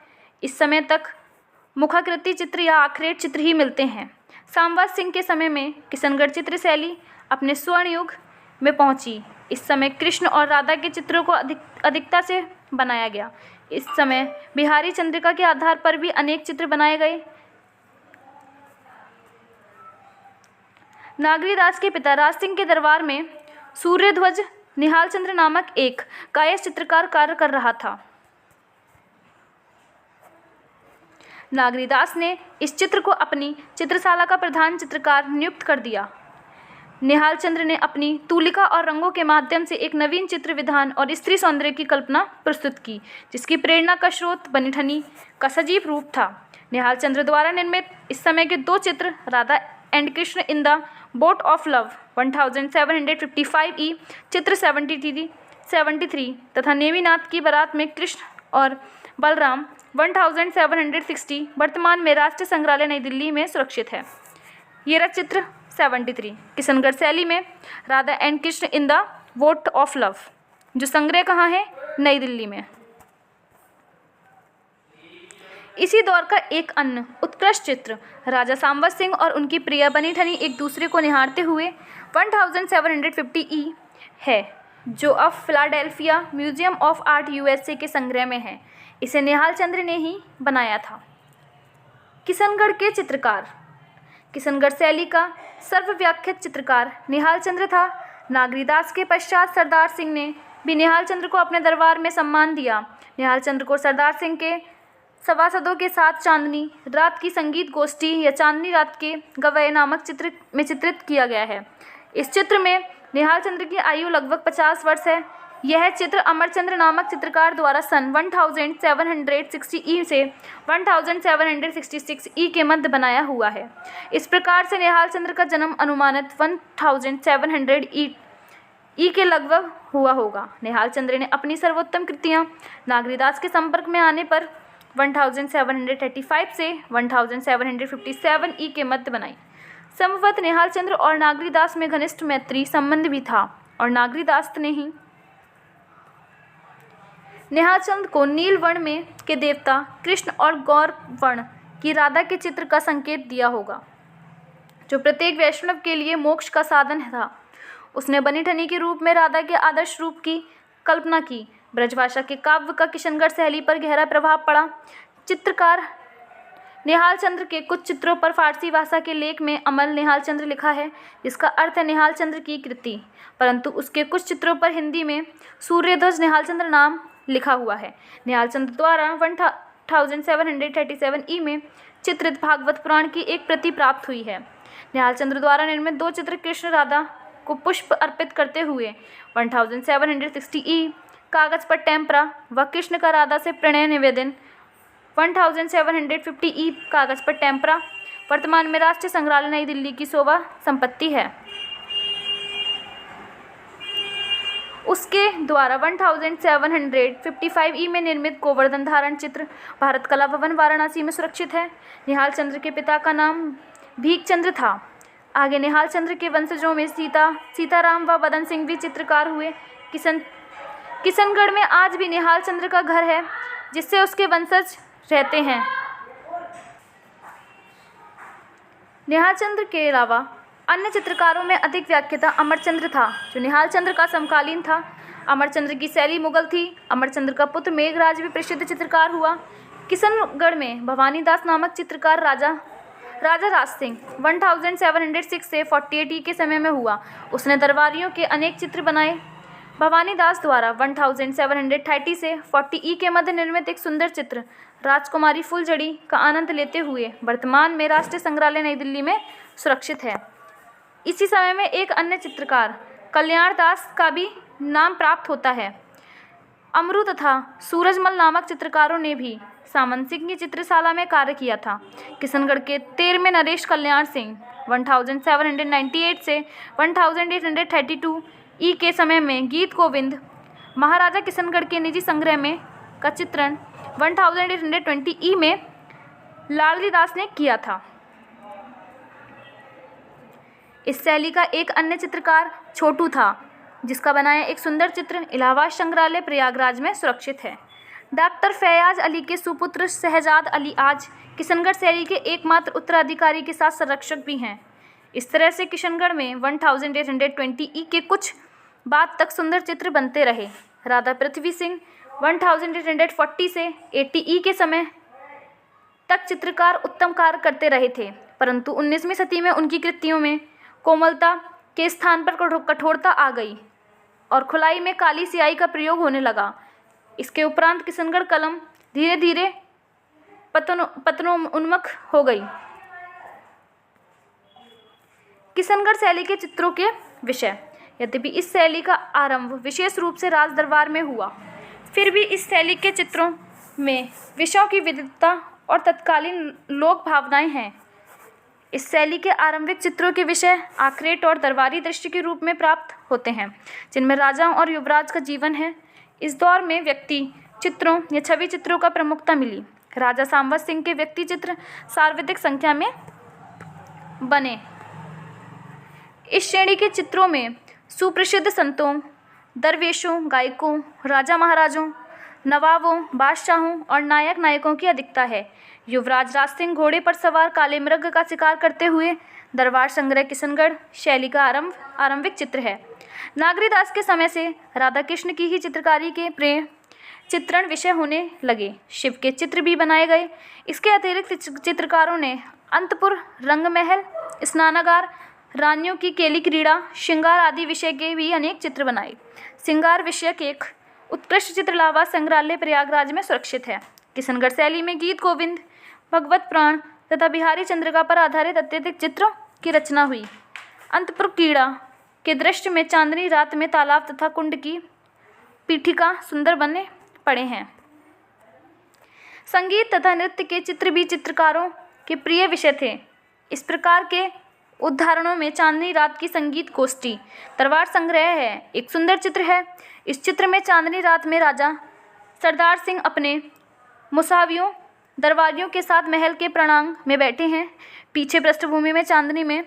इस समय तक मुखाकृति चित्र या आखरेट चित्र ही मिलते हैं। सांवत सिंह के समय में किशनगढ़ चित्र शैली अपने स्वर्ण युग में पहुंची। इस समय कृष्ण और राधा के चित्रों को अधिकता से बनाया गया। इस समय बिहारी चंद्रिका के आधार पर भी अनेक चित्र बनाए गए। नागरीदास के पिता राज सिंह के दरबार में सूर्यध्वज निहाल चंद्र नामक एक कायस्थ चित्रकार कार्य कर रहा था। नागरीदास ने इस चित्र को अपनी चित्रशाला का प्रधान चित्रकार नियुक्त कर दिया। निहाल चंद्र ने अपनी तूलिका और रंगों के माध्यम से एक नवीन चित्र विधान और स्त्री सौंदर्य की कल्पना प्रस्तुत की, जिसकी प्रेरणा का स्रोत बनी ठनी का सजीव रूप था। निहाल चंद्र द्वारा निर्मित इस समय के दो चित्र Radha and Krishna in the boat of love 1755 ई चित्र 73 तथा नेमिनाथ की बारात में कृष्ण और बलराम 1760 वर्तमान में राष्ट्रीय संग्रहालय नई दिल्ली में सुरक्षित है। ये रहा चित्र 73 किशनगढ़ शैली में Radha and Krishna in the boat of love, जो संग्रह कहाँ है? नई दिल्ली में। इसी दौर का एक अन्य उत्कृष्ट चित्र राजा सांवत सिंह और उनकी प्रिया बनी ठनी एक दूसरे को निहारते हुए 1750 ई है, जो अब Philadelphia museum of art USA के संग्रह में है। इसे निहाल चंद्र ने ही बनाया था। किशनगढ़ के चित्रकार किशनगढ़ शैली का सर्वव्याख्यात चित्रकार निहाल चंद्र था। नागरीदास के पश्चात सरदार सिंह ने भी निहाल चंद्र को अपने दरबार में सम्मान दिया। निहाल चंद्र को सरदार सिंह के सभासदों के साथ चांदनी रात की संगीत गोष्ठी या चांदनी रात के गवय नामक चित्र में चित्रित किया गया है। इस चित्र में निहाल चंद्र की आयु लगभग 50 वर्ष है। यह चित्र अमरचंद्र नामक चित्रकार द्वारा सन 1760 ई से 1766 ई के मध्य बनाया हुआ है। इस प्रकार से निहाल चंद्र का जन्म अनुमानित 1700 ई के लगभग हुआ होगा। निहाल चंद्र ने अपनी सर्वोत्तम कृतियाँ नागरीदास के संपर्क में आने पर 1735 से 1757 ई के मध्य बनाई। संभवतः निहाल चंद्र और नागरीदास में घनिष्ठ मैत्री संबंध भी था और नागरीदास ने ही निहाल चंद्र को नील वर्ण में के देवता कृष्ण और गौर वर्ण की राधा के चित्र का संकेत दिया होगा, जो प्रत्येक वैष्णव के लिए मोक्ष का साधन था। उसने बनी ठनी के रूप में राधा के आदर्श रूप की कल्पना की। ब्रजभाषा के काव्य का किशनगढ़ शैली पर गहरा प्रभाव पड़ा। चित्रकार निहाल चंद्र के कुछ चित्रों पर फारसी भाषा के लेख में अमल निहाल चंद्र लिखा है, जिसका अर्थ है निहाल चंद्र की कृति, परंतु उसके कुछ चित्रों पर हिंदी में सूर्यध्वज निहाल चंद्र नाम लिखा हुआ है। निहाल चंद्र द्वारा 1737 ई में चित्रित भागवत पुराण की एक प्रति प्राप्त हुई है। निहाल चंद्र द्वारा निर्मित दो चित्र कृष्ण राधा को पुष्प अर्पित करते हुए 1760 ई कागज पर टेम्परा व कृष्ण का राधा से प्रणय निवेदन 1750 ई कागज पर टेम्परा वर्तमान में राष्ट्रीय संग्रहालय नई दिल्ली की शोभा संपत्ति है। उसके द्वारा 1755 ई में निर्मित गोवर्धन धारण चित्र भारत कला भवन वाराणसी में सुरक्षित है। निहाल चंद्र के पिता का नाम भीखचंद्र था। आगे निहाल चंद्र के वंशजों में सीताराम व बदन सिंह भी चित्रकार हुए। किशनगढ़ में आज भी निहाल चंद्र का घर है, जिससे उसके वंशज रहते हैं। निहाल चंद्र के अलावा अन्य चित्रकारों में अधिक व्याख्याता अमरचंद्र था, जो निहाल चंद्र का समकालीन था। अमरचंद्र की शैली मुगल थी। अमरचंद्र का पुत्र मेघराज भी प्रसिद्ध चित्रकार हुआ। किशनगढ़ में भवानीदास नामक चित्रकार राजा राज सिंह 1706 से 48 ई के समय में हुआ। उसने दरबारियों के अनेक चित्र बनाए। भवानीदास द्वारा 1730 से 40 ई के मध्य निर्मित एक सुंदर चित्र राजकुमारी फुलझड़ी का आनंद लेते हुए वर्तमान में राष्ट्रीय संग्रहालय नई दिल्ली में सुरक्षित है। इसी समय में एक अन्य चित्रकार कल्याण दास का भी नाम प्राप्त होता है। अमरू तथा सूरजमल नामक चित्रकारों ने भी सामंत सिंह की चित्रशाला में कार्य किया था। किशनगढ़ के 13वें नरेश कल्याण सिंह 1798 से 1832 ई के समय में गीत गोविंद महाराजा किशनगढ़ के निजी संग्रह में का चित्रण 1820 ई में लालजी दास ने किया था। इस शैली का एक अन्य चित्रकार छोटू था, जिसका बनाया एक सुंदर चित्र इलाहाबाद संग्रहालय प्रयागराज में सुरक्षित है। डॉक्टर फैयाज अली के सुपुत्र शहजाद अली आज किशनगढ़ शैली के एकमात्र उत्तराधिकारी के साथ संरक्षक भी हैं। इस तरह से किशनगढ़ में 1820 ई के कुछ बाद तक सुंदर चित्र बनते रहे। राधा पृथ्वी सिंह 1840 से 80 ई के समय तक चित्रकार उत्तम कार्य करते रहे थे, परंतु 19वीं सदी में उनकी कृतियों में कोमलता के स्थान पर कठोरता आ गई और खुलाई में काली स्याही का प्रयोग होने लगा। इसके उपरांत किशनगढ़ कलम धीरे धीरे पतनोन्मुख हो गई। किशनगढ़ शैली के चित्रों के विषय। यद्यपि इस शैली का आरंभ विशेष रूप से राज दरबार में हुआ, फिर भी इस शैली के चित्रों में विषयों की विविधता और तत्कालीन लोक भावनाएं हैं। इस शैली के आरंभिक चित्रों के विषय आखरेट और दरबारी दृश्य के रूप में प्राप्त होते हैं, जिनमें राजाओं और युवराज का जीवन है। इस दौर में व्यक्ति चित्रों या छवि चित्रों का प्रमुखता मिली। राजा सांवत सिंह के व्यक्ति चित्र सर्वाधिक संख्या में बने। इस श्रेणी के चित्रों में सुप्रसिद्ध संतों, दरवेशों, गायकों, राजा महाराजों, नवाबों, बादशाहों और नायक नायकों की अधिकता है। युवराज राज सिंह घोड़े पर सवार काले मृग का शिकार करते हुए दरबार संग्रह किशनगढ़ शैली का आरंभिक चित्र है। नागरीदास के समय से राधा कृष्ण की ही चित्रकारी के प्रेम चित्रण विषय होने लगे। शिव के चित्र भी बनाए गए। इसके अतिरिक्त चित्रकारों ने अंतपुर, रंगमहल, स्नानागार, रानियों की केली क्रीड़ा, श्रृंगार आदि विषय के भी अनेक चित्र बनाए। श्रृंगार विषयक एक उत्कृष्ट चित्र इलाहाबाद संग्रहालय प्रयागराज में सुरक्षित है। किशनगढ़ शैली में गीत गोविंद, भगवत पुराण तथा बिहारी चंद्रिका पर आधारित अत्यधिक चित्रों की रचना हुई। अंतपुर क्रीड़ा के दृश्य में चांदनी रात में तालाब तथा कुंड की पीठिका सुंदर बने पड़े हैं। संगीत तथा नृत्य के चित्र भी चित्रकारों के प्रिय विषय थे। इस प्रकार के उदाहरणों में चांदनी रात की संगीत गोष्ठी, दरबार संग्रह है, एक सुंदर चित्र है। इस चित्र में चांदनी रात में राजा सरदार सिंह अपने मुसावियों दरबारियों के साथ महल के प्रांगण में बैठे हैं। पीछे पृष्ठभूमि में चांदनी में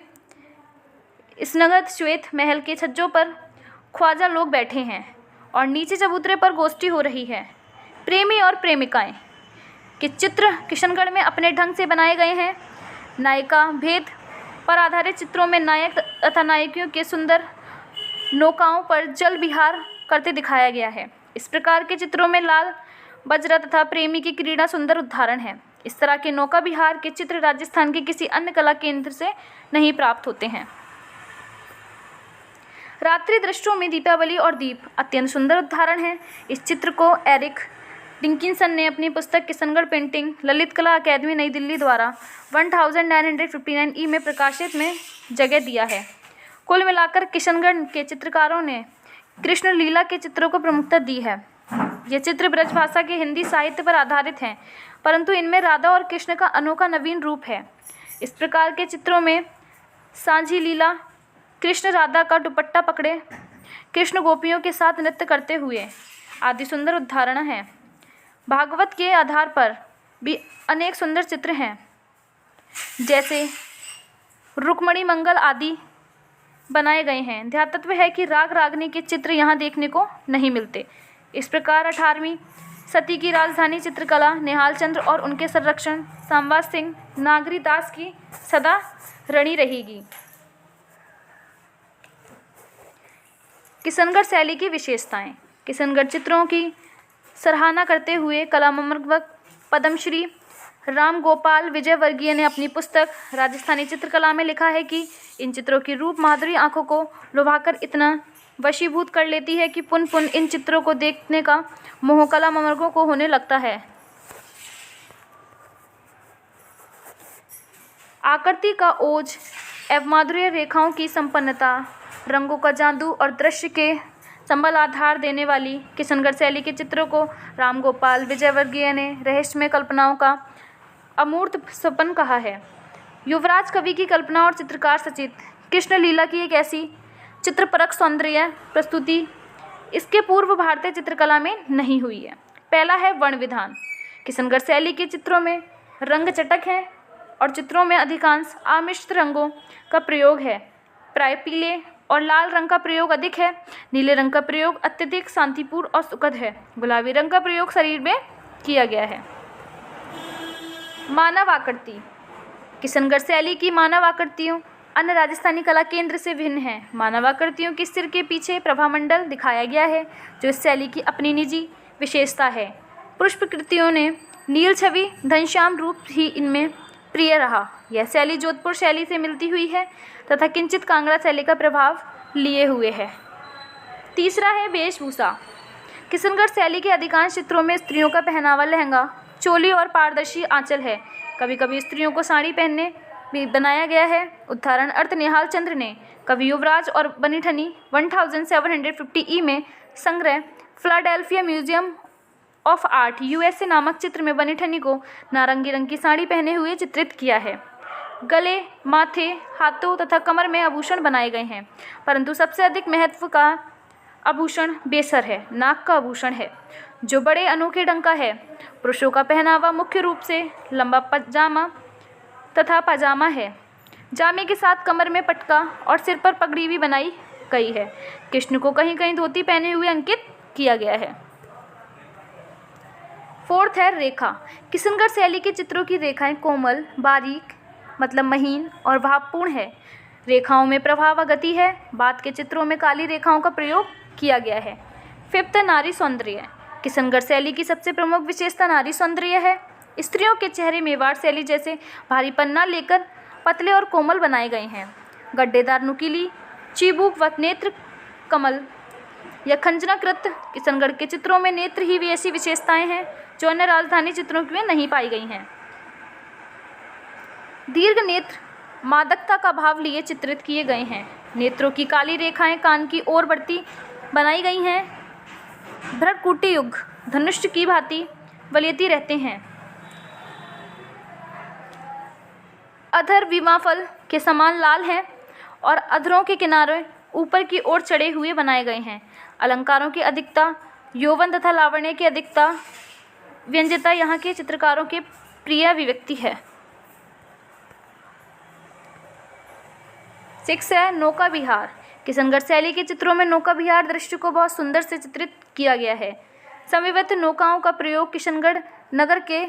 स्नग्ध श्वेत महल के छज्जों पर ख्वाजा लोग बैठे हैं और नीचे चबूतरे पर गोष्ठी हो रही है। प्रेमी और प्रेमिकाएं के चित्र किशनगढ़ में अपने ढंग से बनाए गए हैं। नायिका भेद पर आधारित चित्रों में नायक तथा नायकियों के सुंदर नौकाओं पर जल विहार करते दिखाया गया है। इस प्रकार के चित्रों में लाल बजरा तथा प्रेमी की क्रीड़ा सुंदर उदाहरण है। इस तरह के नौका विहार के चित्र राजस्थान के किसी अन्य कला केंद्र से नहीं प्राप्त होते हैं। रात्रि दृश्यों में दीपावली और दीप अत्यंत सुंदर उदाहरण है। इस चित्र को एरिक डिकिंसन ने अपनी पुस्तक किशनगढ़ पेंटिंग ललित कला अकादमी नई दिल्ली द्वारा 1959 ई में प्रकाशित में जगह दिया है। कुल मिलाकर किशनगढ़ के चित्रकारों ने कृष्ण लीला के चित्रों को प्रमुखता दी है। ये चित्र ब्रजभाषा के हिंदी साहित्य पर आधारित हैं, परंतु इनमें राधा और कृष्ण का अनोखा नवीन रूप है। इस प्रकार के चित्रों में सांझी लीला, कृष्ण राधा का दुपट्टा पकड़े, कृष्ण गोपियों के साथ नृत्य करते हुए आदि सुंदर उदाहरण हैं। भागवत के आधार पर भी अनेक सुंदर चित्र हैं, जैसे रुक्मणी मंगल आदि बनाए गए हैं। ध्यातव्य है कि राग रागनी के चित्र यहाँ देखने को नहीं मिलते। इस प्रकार 18वीं सदी की राजधानी चित्रकला निहाल चंद्र और उनके संरक्षण सांबा सिंह नागरी दास की सदा ऋणी रहेगी। किशनगढ़ शैली की विशेषताएं। किशनगढ़ चित्रों की सराहना करते हुए कलामर्मक पद्मश्री राम गोपाल विजयवर्गीय ने अपनी पुस्तक राजस्थानी चित्रकला में लिखा है कि इन चित्रों की रूप माधुरी आंखों को लुभाकर इतना वशीभूत कर लेती है कि पुनः पुनः इन चित्रों को देखने का मोह कलामर्मकों को होने लगता है। आकृति का ओज एवं माधुर्य रेखाओं की संपन्नता, रंगों का जादू और दृश्य के संबल आधार देने वाली किशनगढ़ शैली के चित्रों को राम गोपाल विजयवर्गीय ने रहस्यमय कल्पनाओं का अमूर्त स्वप्न कहा है। युवराज कवि की कल्पना और चित्रकार सचित कृष्ण लीला की एक ऐसी चित्रपरक सौंदर्य प्रस्तुति इसके पूर्व भारतीय चित्रकला में नहीं हुई है। पहला है वर्ण विधान। किशनगढ़ शैली के चित्रों में रंग चटक है और चित्रों में अधिकांश आमिश्रित रंगों का प्रयोग है। प्राय पीले और लाल रंग का प्रयोग अधिक है। नीले रंग का प्रयोग अत्यधिक शांतिपूर्ण और सुखद है। गुलाबी रंग का प्रयोग शरीर में किया गया है। मानव आकृति। किशनगढ़ शैली की मानव आकृतियों अन्य राजस्थानी कला केंद्र से भिन्न है। मानव आकृतियों के सिर के पीछे प्रभामंडल दिखाया गया है, जो इस शैली की अपनी निजी विशेषता है। पुष्पकृतियों ने नील छवि घनश्याम रूप ही इनमें प्रिय रहा। यह शैली जोधपुर शैली से मिलती हुई है तथा किंचित कांगड़ा शैली का प्रभाव लिए हुए है। तीसरा है वेशभूषा। किशनगढ़ शैली के अधिकांश चित्रों में स्त्रियों का पहनावा लहंगा, चोली और पारदर्शी आंचल है। कभी कभी स्त्रियों को साड़ी पहनने भी बनाया गया है। उदाहरण अर्थ निहाल चंद्र ने कवि युवराज और बनीठनी 1750 ई में संग्रह Philadelphia museum of art USA नामक चित्र में बनीठनी को नारंगी रंग की साड़ी पहने हुए चित्रित किया है। गले, माथे, हाथों तथा कमर में आभूषण बनाए गए हैं, परंतु सबसे अधिक महत्व का आभूषण बेसर है, नाक का आभूषण है, जो बड़े अनोखे ढंग का है। पुरुषों का पहनावा मुख्य रूप से लंबा पजामा तथा पाजामा है। जामे के साथ कमर में पटका और सिर पर पगड़ी भी बनाई गई है। कृष्ण को कहीं कहीं धोती पहने हुए अंकित किया गया है। फोर्थ है रेखा। किशनगढ़ शैली के चित्रों की रेखाएं कोमल, बारीक मतलब महीन और भावपूर्ण है। रेखाओं में प्रभाव व गति है। बात के चित्रों में काली रेखाओं का प्रयोग किया गया है। फिफ्थ, नारी सौंदर्य। किशनगढ़ शैली की सबसे प्रमुख विशेषता नारी सौंदर्य है। स्त्रियों के चेहरे मेवाड़ शैली जैसे भारीपन न लेकर पतले और कोमल बनाए गए हैं। गड्ढेदार नुकीली, चिबूक व नेत्र कमल या खंजनाकृत किशनगढ़ के चित्रों में नेत्र ही भी ऐसी विशेषताएं हैं जो अन्य राजधानी चित्रों में नहीं पाई गई हैं। दीर्घ नेत्र मादकता का भाव लिए चित्रित किए गए हैं। नेत्रों की काली रेखाएं कान की ओर बढ़ती बनाई गई हैं। भ्रकुटी युग धनुष की भांति वलयती रहते हैं। अधर विमाफल के समान लाल हैं और अधरों के किनारे ऊपर की ओर चढ़े हुए बनाए गए हैं। अलंकारों की अधिकता, यौवन तथा लावण्य की अधिकता, व्यंजयता यहाँ के चित्रकारों के प्रिय अभिव्यक्ति है। 6 है नौका विहार। किशनगढ़ शैली के चित्रों में नौका विहार दृश्य को बहुत सुंदर से चित्रित किया गया है। समविवत नौकाओं का प्रयोग किशनगढ़ नगर के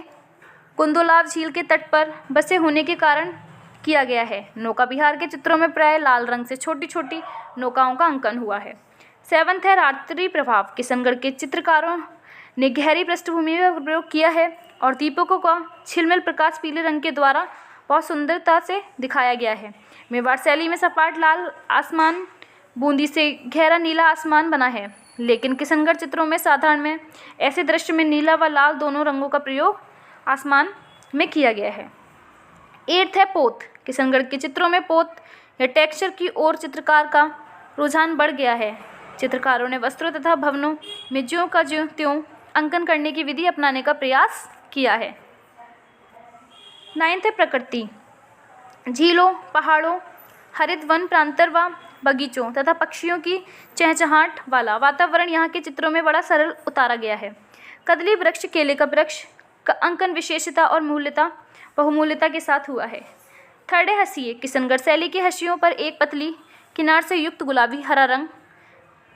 कुंदोलाव झील के तट पर बसे होने के कारण किया गया है। नौका विहार के चित्रों में प्राय लाल रंग से छोटी छोटी नौकाओं का अंकन हुआ है। 7 है रात्रि प्रभाव। किशनगढ़ के चित्रकारों ने गहरी पृष्ठभूमि का प्रयोग किया है और दीपकों का छिलमिल प्रकाश पीले रंग के द्वारा बहुत सुंदरता से दिखाया गया है। मेवाड़ शैली में सपाट लाल आसमान बूंदी से गहरा नीला आसमान बना है, लेकिन किशनगढ़ चित्रों में साधारण में ऐसे दृश्य में नीला व लाल दोनों रंगों का प्रयोग आसमान में किया गया है। 8 है पोत। किशनगढ़ के चित्रों में पोत या टेक्सचर की ओर चित्रकार का रुझान बढ़ गया है। चित्रकारों ने वस्त्रों तथा भवनों में ज्यों का ज्यों त्यों अंकन करने की विधि अपनाने का प्रयास किया है। 9 है प्रकृति। झीलों, पहाड़ों, हरित वन प्रांतर व बगीचों तथा पक्षियों की चहचहाट वाला वातावरण यहाँ के चित्रों में बड़ा सरल उतारा गया है। कदली वृक्ष, केले का वृक्ष का अंकन विशेषता और मूल्यता बहुमूल्यता के साथ हुआ है। 3 है हंसिए। किशनगढ़ शैली की हंसियों पर एक पतली किनार से युक्त गुलाबी हरा रंग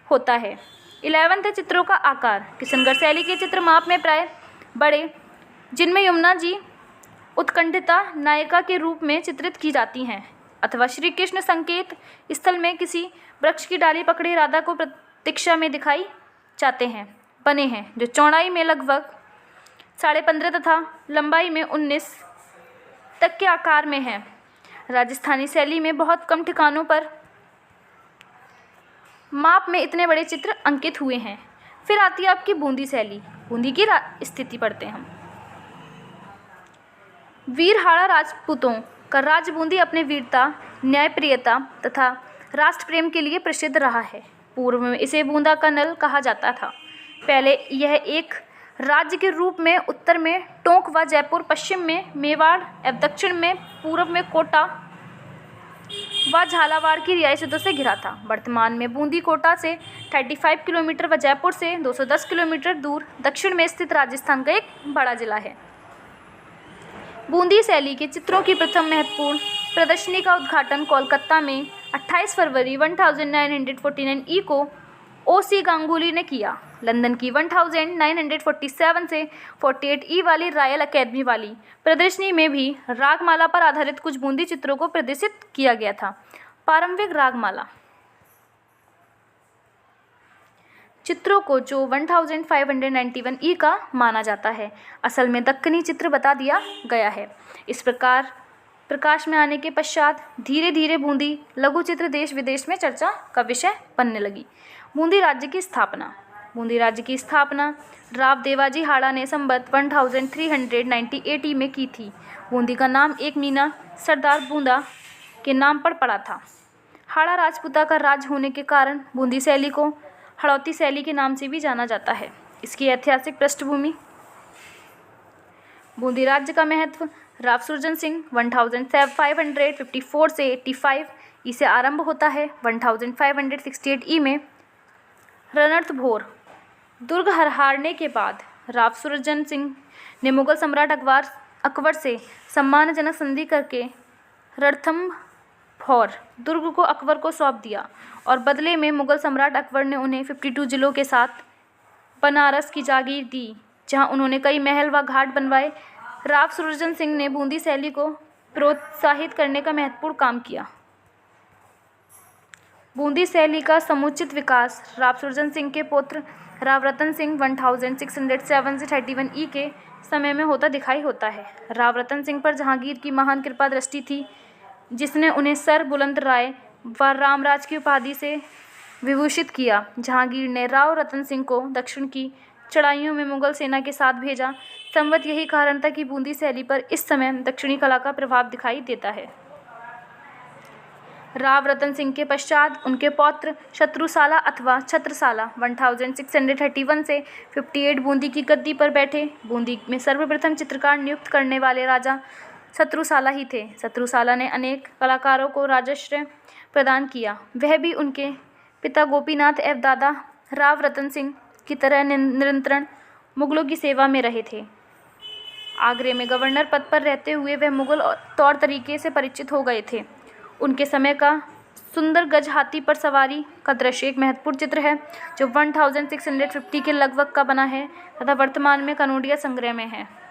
होता है। 11 है चित्रों का आकार। किशनगढ़ शैली के चित्र माप में प्राय बड़े, जिनमें यमुना जी उत्कंठिता नायिका के रूप में चित्रित की जाती हैं, अथवा श्री कृष्ण संकेत स्थल में किसी वृक्ष की डाली पकड़े राधा को प्रतीक्षा में दिखाई जाते हैं, बने हैं, जो चौड़ाई में लगभग 15.5 तथा लंबाई में 19 तक के आकार में है। राजस्थानी शैली में बहुत कम ठिकानों पर माप में इतने बड़े चित्र अंकित हुए हैं। फिर आती है आपकी बूंदी शैली। बूंदी की स्थिति पढ़ते हैं हम। वीरहाड़ा राजपूतों का राज्य बूंदी अपने वीरता, न्यायप्रियता तथा राष्ट्र प्रेम के लिए प्रसिद्ध रहा है। पूर्व में इसे बूंदा का नल कहा जाता था। पहले यह एक राज्य के रूप में उत्तर में टोंक व जयपुर, पश्चिम में मेवाड़ एवं दक्षिण में पूर्व में कोटा व झालावाड़ की रियासतों से घिरा था। वर्तमान में बूंदी कोटा से 35 किलोमीटर व जयपुर से 210 किलोमीटर दूर दक्षिण में स्थित राजस्थान का एक बड़ा जिला है। बूंदी शैली के चित्रों की प्रथम महत्वपूर्ण प्रदर्शनी का उद्घाटन कोलकाता में 28 फरवरी 1949 ई को O.C. गांगुली ने किया। लंदन की 1947 से 48 ई वाली रॉयल अकेडमी वाली प्रदर्शनी में भी रागमाला पर आधारित कुछ बूंदी चित्रों को प्रदर्शित किया गया था। प्रारंभिक रागमाला चित्रों को जो 1591 ई का माना जाता है, असल में दक्कनी चित्र बता दिया गया है। इस प्रकार प्रकाश में आने के पश्चात धीरे धीरे बूंदी लघु चित्र देश विदेश में चर्चा का विषय बनने लगी। बूंदी राज्य की स्थापना। बूंदी राज्य की स्थापना राव देवाजी हाड़ा ने संबत 1398 में की थी। बूंदी का नाम एक मीना सरदार बूंदा के नाम पर पड़ा था। हाड़ा राजपूता का राज्य होने के कारण बूंदी शैली को हड़ौती शैली के नाम से भी जाना जाता है। इसकी ऐतिहासिक पृष्ठभूमि। बूंदी राज्य का महत्व। राव सुरजन सिंह 1554 से 85 ई से आरंभ होता है। 1568 ई में रणथंभौर दुर्ग हारने के बाद राव सुरजन सिंह ने मुगल सम्राट अकबर से सम्मानजनक संधि करके रणथंभौर दुर्ग को अकबर को सौंप दिया और बदले में मुगल सम्राट अकबर ने उन्हें 52 जिलों के साथ बनारस की जागीर दी, जहां उन्होंने कई महल व घाट बनवाए। राव सुरजन सिंह ने बूंदी शैली को प्रोत्साहित करने का महत्वपूर्ण काम किया। बूंदी शैली का समुचित विकास राव सुरजन सिंह के पुत्र राव रतन सिंह 1607 से 31 ई के समय में होता दिखाई होता है। राव रतन सिंह पर जहांगीर की महान कृपा दृष्टि थी, जिसने उन्हें सर बुलंद राय व रामराज की उपाधि से विभूषित किया। जहांगीर ने राव रतन सिंह को दक्षिण की चढ़ाइयों में मुगल सेना के साथ भेजा। संभवतः यही कारण था कि बूंदी शैली पर इस समय दक्षिणी कला का प्रभाव दिखाई देता है। राव रतन सिंह के पश्चात उनके पौत्र शत्रुसाला अथवा छत्रसाला 1631 से 58 बूंदी की गद्दी पर बैठे। बूंदी में सर्वप्रथम चित्रकार नियुक्त करने वाले राजा शत्रुसाला ही थे। शत्रुसाला ने अनेक कलाकारों को राजाश्रय प्रदान किया। वह भी उनके पिता गोपीनाथ एवं दादा राव रतन सिंह की तरह निरंतर मुगलों की सेवा में रहे थे। आगरे में गवर्नर पद पर रहते हुए वह मुगल तौर तरीके से परिचित हो गए थे। उनके समय का सुंदर गज हाथी पर सवारी का दृश्य एक महत्वपूर्ण चित्र है जो 1650 के लगभग का बना है तथा वर्तमान में कनौजिया संग्रह में है।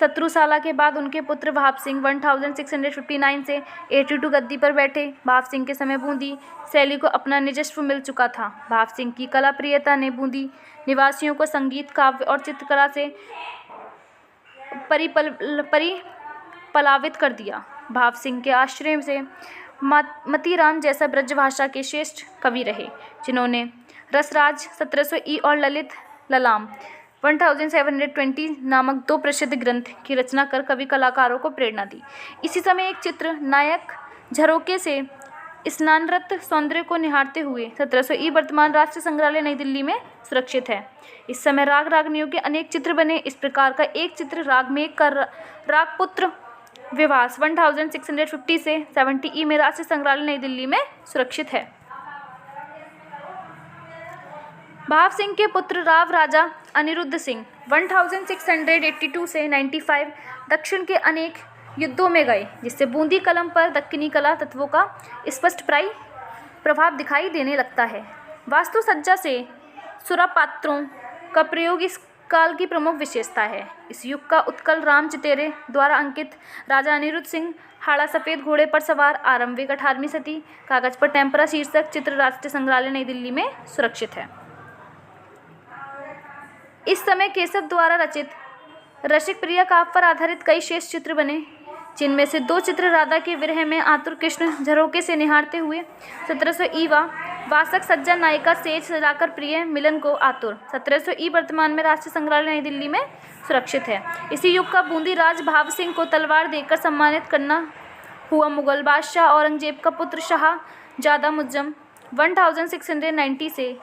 शत्रुसाला के बाद उनके पुत्र वहाब सिंह 1659 से 82 गद्दी पर बैठे। वहाब सिंह के समय बूंदी शैली को अपना निजस्व मिल चुका था। वहाब सिंह की कला प्रियता ने बूंदी निवासियों को संगीत, काव्य और चित्रकला से परिपलावित कर दिया। वहाब सिंह के आश्रय से मतीराम जैसा ब्रजभाषा के श्रेष्ठ कवि रहे, जिन्होंने रसराज 1700 ई और ललित ललाम 1720 नामक 2 प्रसिद्ध ग्रंथ की रचना कर कवि कलाकारों को प्रेरणा दी। इसी समय एक चित्र नायक झरोके से स्नानरत सौंदर्य को निहारते हुए 1700 ई वर्तमान राष्ट्रीय संग्रहालय नई दिल्ली में सुरक्षित है। इस समय राग रागनियों के अनेक चित्र बने। इस प्रकार का एक चित्र रागमेघ का रागपुत्र विवास 1650 से 70 ई में राष्ट्रीय संग्रहालय नई दिल्ली में सुरक्षित है। वहाब सिंह के पुत्र राव राजा अनिरुद्ध सिंह 1682 से 95 दक्षिण के अनेक युद्धों में गए, जिससे बूंदी कलम पर दक्कनी कला तत्वों का स्पष्ट प्रभाव दिखाई देने लगता है। वास्तु सज्जा से सुरापात्रों का प्रयोग इस काल की प्रमुख विशेषता है। इस युग का उत्कल राम चितेरे द्वारा अंकित राजा अनिरुद्ध सिंह हाड़ा सफ़ेद घोड़े पर सवार आरंभिक 18वीं सदी कागज पर टेम्परा शीर्षक चित्र राष्ट्रीय संग्रहालय नई दिल्ली में सुरक्षित है। इस समय केशव द्वारा रचित रसिक प्रिया काव्य पर आधारित कई शेष चित्र बने, जिनमें से 2 चित्र राधा के विरह में आतुर कृष्ण झरोके से निहारते हुए 1700 ई वासक सज्जा नायिका सेज सजाकर प्रिय मिलन को आतुर 1700 ई वर्तमान में राष्ट्रीय संग्रहालय नई दिल्ली में सुरक्षित है। इसी युग का बूंदी राज भाव सिंह को तलवार देकर सम्मानित करना हुआ मुगल बादशाह औरंगजेब का पुत्र शाह जादा मुज्जम 1690 से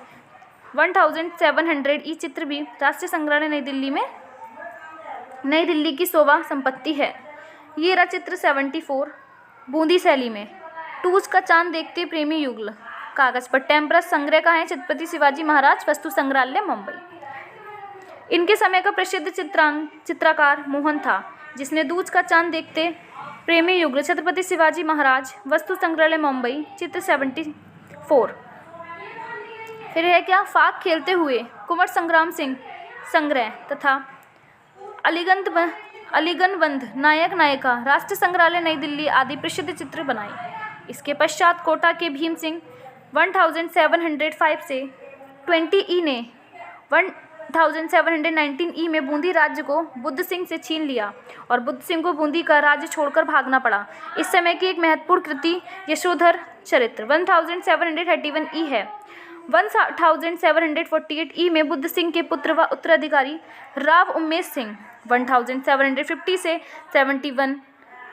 1700 ई चित्र भी राष्ट्रीय संग्रहालय नई दिल्ली की शोभा संपत्ति है। ये रहा चित्र 74 बूंदी शैली में टूज का चांद देखते प्रेमी युगल कागज पर टेम्परा संग्रह का है छत्रपति शिवाजी महाराज वस्तु संग्रहालय मुंबई। इनके समय का प्रसिद्ध चित्रकार मोहन था, जिसने दूज का चांद देखते प्रेमी युगल छत्रपति शिवाजी महाराज वस्तु संग्रहालय मुंबई चित्र 74। फिर है क्या फाक खेलते हुए कुंवर संग्राम सिंह संग्रह तथा अलीगनबंध नायक नायिका राष्ट्रीय संग्रहालय नई दिल्ली आदि प्रसिद्ध चित्र बनाए। इसके पश्चात कोटा के भीम सिंह 1705 से 20 ई ने 1719 ई में बूंदी राज्य को बुद्ध सिंह से छीन लिया और बुद्ध सिंह को बूंदी का राज्य छोड़कर भागना पड़ा। इस समय की एक महत्वपूर्ण कृति यशोधर चरित्र 1731 ई है। 1748 ई में बुद्ध सिंह के पुत्र व उत्तराधिकारी राव उम्मेद सिंह 1750 से 71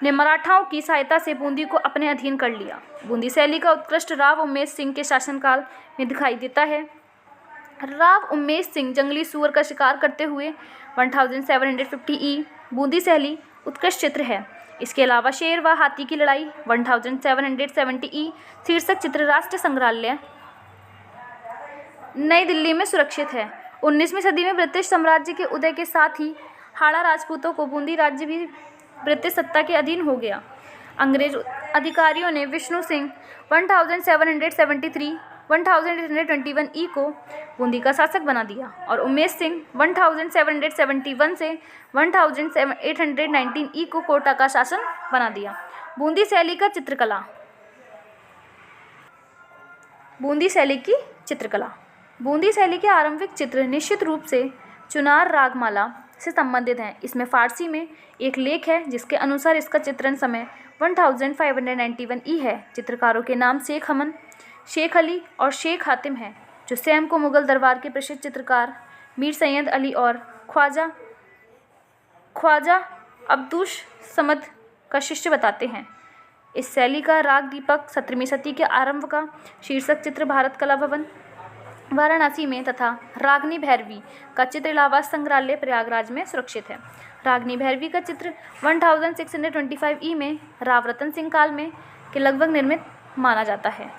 ने मराठाओं की सहायता से बूंदी को अपने अधीन कर लिया। बूंदी शैली का उत्कृष्ट राव उम्मेद सिंह के शासनकाल में दिखाई देता है। राव उम्मेद सिंह जंगली सूअर का शिकार करते हुए 1750 ई बूंदी शैली उत्कृष्ट चित्र है। इसके अलावा शेर व हाथी की लड़ाई 1770 ई शीर्षक चित्र राष्ट्रीय संग्रहालय नई दिल्ली में सुरक्षित है। 19वीं सदी में ब्रिटिश साम्राज्य के उदय के साथ ही हाड़ा राजपूतों को बूंदी राज्य भी ब्रिटिश सत्ता के अधीन हो गया। अंग्रेज अधिकारियों ने विष्णु सिंह 1821 ई को बूंदी का शासक बना दिया और उमेश सिंह 1771 से 1819 ई को कोटा का शासन बना दिया। बूंदी शैली का चित्रकला। बूंदी शैली की चित्रकला। बूंदी शैली के आरंभिक चित्र निश्चित रूप से चुनार रागमाला से संबंधित हैं। इसमें फारसी में एक लेख है जिसके अनुसार इसका चित्रण समय 1591 ई है। चित्रकारों के नाम शेख हमन, शेख अली और शेख हातिम हैं, जो स्वयं को मुगल दरबार के प्रसिद्ध चित्रकार मीर सैयद अली और ख्वाजा अब्दुश समद का शिष्य बताते हैं। इस शैली का राग दीपक 17वीं सदी के आरंभ का शीर्षक चित्र भारत कला भवन वाराणसी में तथा रागनी भैरवी का चित्र इलाहाबाद संग्रहालय प्रयागराज में सुरक्षित है। रागनी भैरवी का चित्र 1625 ई में राव रतन सिंह काल में के लगभग निर्मित माना जाता है।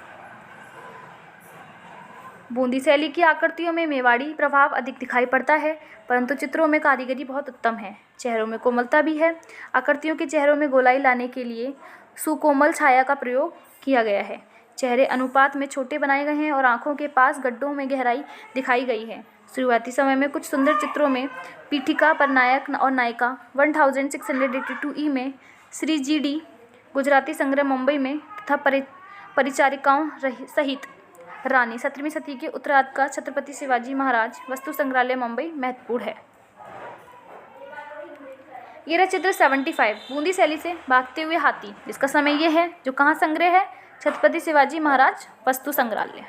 बूंदी शैली की आकृतियों में मेवाड़ी प्रभाव अधिक दिखाई पड़ता है, परंतु चित्रों में कारीगरी बहुत उत्तम है। चेहरों में कोमलता भी है। आकृतियों के चेहरों में गोलाई लाने के लिए सुकोमल छाया का प्रयोग किया गया है। चेहरे अनुपात में छोटे बनाए गए हैं और आंखों के पास गड्ढों में गहराई दिखाई गई है। शुरुआती समय में कुछ सुंदर चित्रों में पीठिका पर नायक और नायिका 1682 ई में, श्री GD गुजराती संग्रह मुंबई में तथा परिचारिकाओं सहित रानी 17वीं सदी के उत्तरार्ध का छत्रपति शिवाजी महाराज वस्तु संग्रहालय मुंबई महत्वपूर्ण है। ये रहा चित्र 75 बूंदी शैली से भागते हुए हाथी, जिसका समय ये है जो कहाँ संग्रह है, छत्रपति शिवाजी महाराज वस्तु संग्रहालय।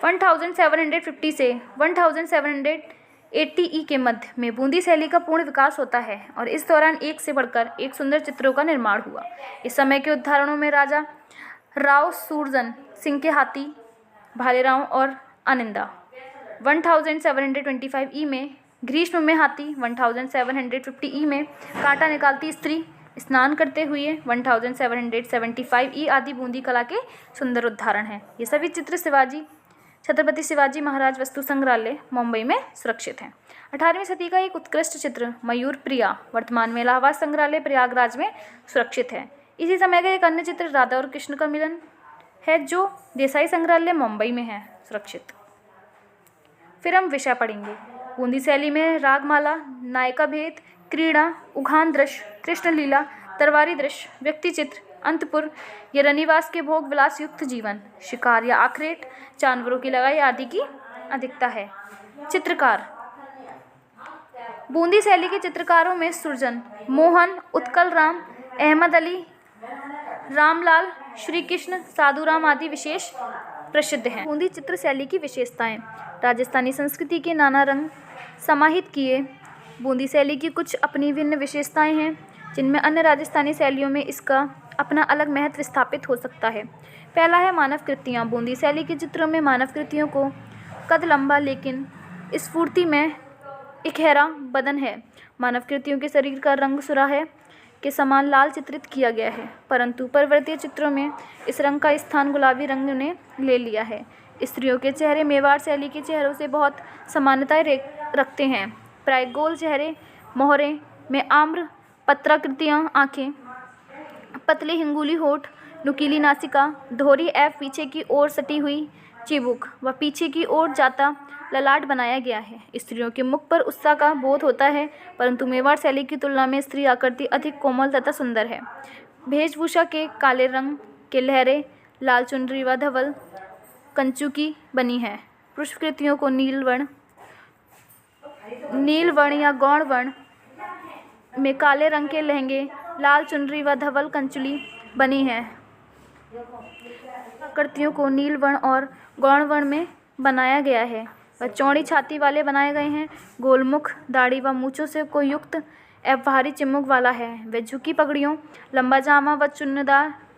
1750 से 1780 ई के मध्य में बूंदी शैली का पूर्ण विकास होता है और इस दौरान एक से बढ़कर एक सुंदर चित्रों का निर्माण हुआ। इस समय के उदाहरणों में राजा राव सूरजन सिंह के हाथी, भालेराव और आनंदा 1725 ई में, ग्रीष्म में हाथी 1750 ई में, कांटा निकालती स्त्री स्नान करते हुए 1775 ई आदि बूंदी कला के सुंदर उदाहरण हैं। ये सभी चित्र छत्रपति शिवाजी महाराज वस्तु संग्रहालय मुंबई में सुरक्षित हैं। 18वीं सदी का एक उत्कृष्ट चित्र मयूर प्रिया वर्तमान में इलाहाबाद संग्रहालय प्रयागराज में सुरक्षित है। इसी समय का एक अन्य चित्र राधा और कृष्ण का मिलन है जो देसाई संग्रहालय मुंबई में है सुरक्षित। फिर हम विषय पढ़ेंगे। बूंदी शैली में रागमाला, नायिका भेद, क्रीड़ा, उघान दृश्य, कृष्ण लीला, तरवारी दृश्य, व्यक्ति चित्र, अंतपुर या रनिवास के भोग विलास युक्त जीवन, शिकार या आखरेट, जानवरों की लगाई आदि की अधिकता है। चित्रकार बूंदी शैली के चित्रकारों में सुरजन, मोहन, उत्कल राम, अहमद अली, रामलाल, श्री कृष्ण, साधुराम आदि विशेष प्रसिद्ध हैं। बूंदी चित्र शैली की विशेषताएं। राजस्थानी संस्कृति के नाना रंग समाहित किए। बूंदी शैली की कुछ अपनी भिन्न विशेषताएं हैं जिनमें अन्य राजस्थानी शैलियों में इसका अपना अलग महत्व स्थापित हो सकता है। पहला है मानव कृतियाँ। बूंदी शैली के चित्रों में मानव कृतियों को कद लंबा लेकिन स्फूर्ति में इकहरा बदन है। मानव कृतियों के शरीर का रंग सुराहे के समान लाल चित्रित किया गया है, परंतु पर्वतीय चित्रों में इस रंग का स्थान गुलाबी रंग ने ले लिया है। स्त्रियों के चेहरे मेवाड़ शैली के चेहरों से बहुत समानताएं रखते हैं। प्राय गोल चेहरे, मोहरे में आम्र पत्राकृतियाँ, आँखें, पतले हिंगुली होठ, नुकीली नासिका, दोहरी एफ पीछे की ओर सटी हुई चिबुक व पीछे की ओर जाता ललाट बनाया गया है। स्त्रियों के मुख पर उत्साह का बोध होता है, परंतु मेवाड़ शैली की तुलना में स्त्री आकृति अधिक कोमल तथा सुंदर है। वेशभूषा के काले रंग के लहरे, लाल चुनरी व धवल कंचू की बनी है। पुष्पकृतियों को नील वर्ण या गौण वर्ण में काले रंग के लहंगे, लाल चुनरी व धवल कंचुली बनी है। आकृतियों को नील वर्ण और गौण वर्ण में बनाया गया है। वह चौड़ी छाती वाले बनाए गए हैं। गोलमुख, दाढ़ी व मूछों से को युक्त एवं भारी चिमुक वाला है। वे झुकी पगड़ियों, लंबा जामा व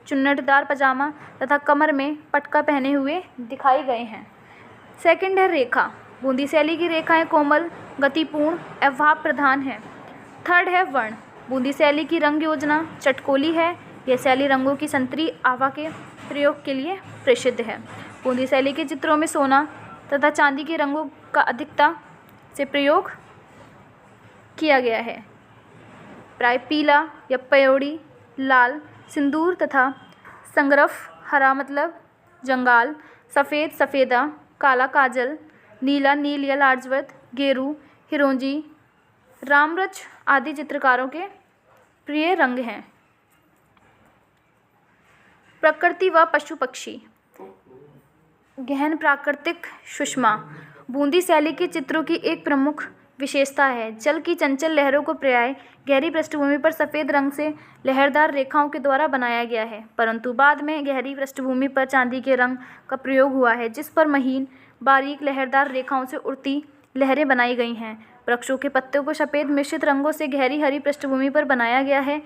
चुन्नटदार पजामा तथा कमर में पटका पहने हुए दिखाई गए हैं। सेकंड है रेखा। बूंदी शैली की रेखाएं कोमल, गतिपूर्ण एवं भाव प्रधान है। थर्ड है वर्ण। बूंदी शैली की रंग योजना चटकोली है। यह शैली रंगों की संतरी आभा के प्रयोग के लिए प्रसिद्ध है। बूंदी शैली के चित्रों में सोना तथा चांदी के रंगों का अधिकता से प्रयोग किया गया है। प्राय पीला या पयोड़ी, लाल, सिंदूर तथा संगरफ, हरा मतलब जंगाल, सफ़ेद सफ़ेदा, काला काजल, नीला नील या लाजवत, गेरू, हिरोंजी, रामरच आदि चित्रकारों के प्रिय रंग हैं। प्रकृति व पशु पक्षी। गहन प्राकृतिक सुषमा बूंदी शैली के चित्रों की एक प्रमुख विशेषता है। जल की चंचल लहरों को प्राय गहरी पृष्ठभूमि पर सफ़ेद रंग से लहरदार रेखाओं के द्वारा बनाया गया है, परंतु बाद में गहरी पृष्ठभूमि पर चांदी के रंग का प्रयोग हुआ है, जिस पर महीन बारीक लहरदार रेखाओं से उड़ती लहरें बनाई गई हैं। वृक्षों के पत्तों को सफ़ेद मिश्रित रंगों से गहरी हरी पृष्ठभूमि पर बनाया गया है।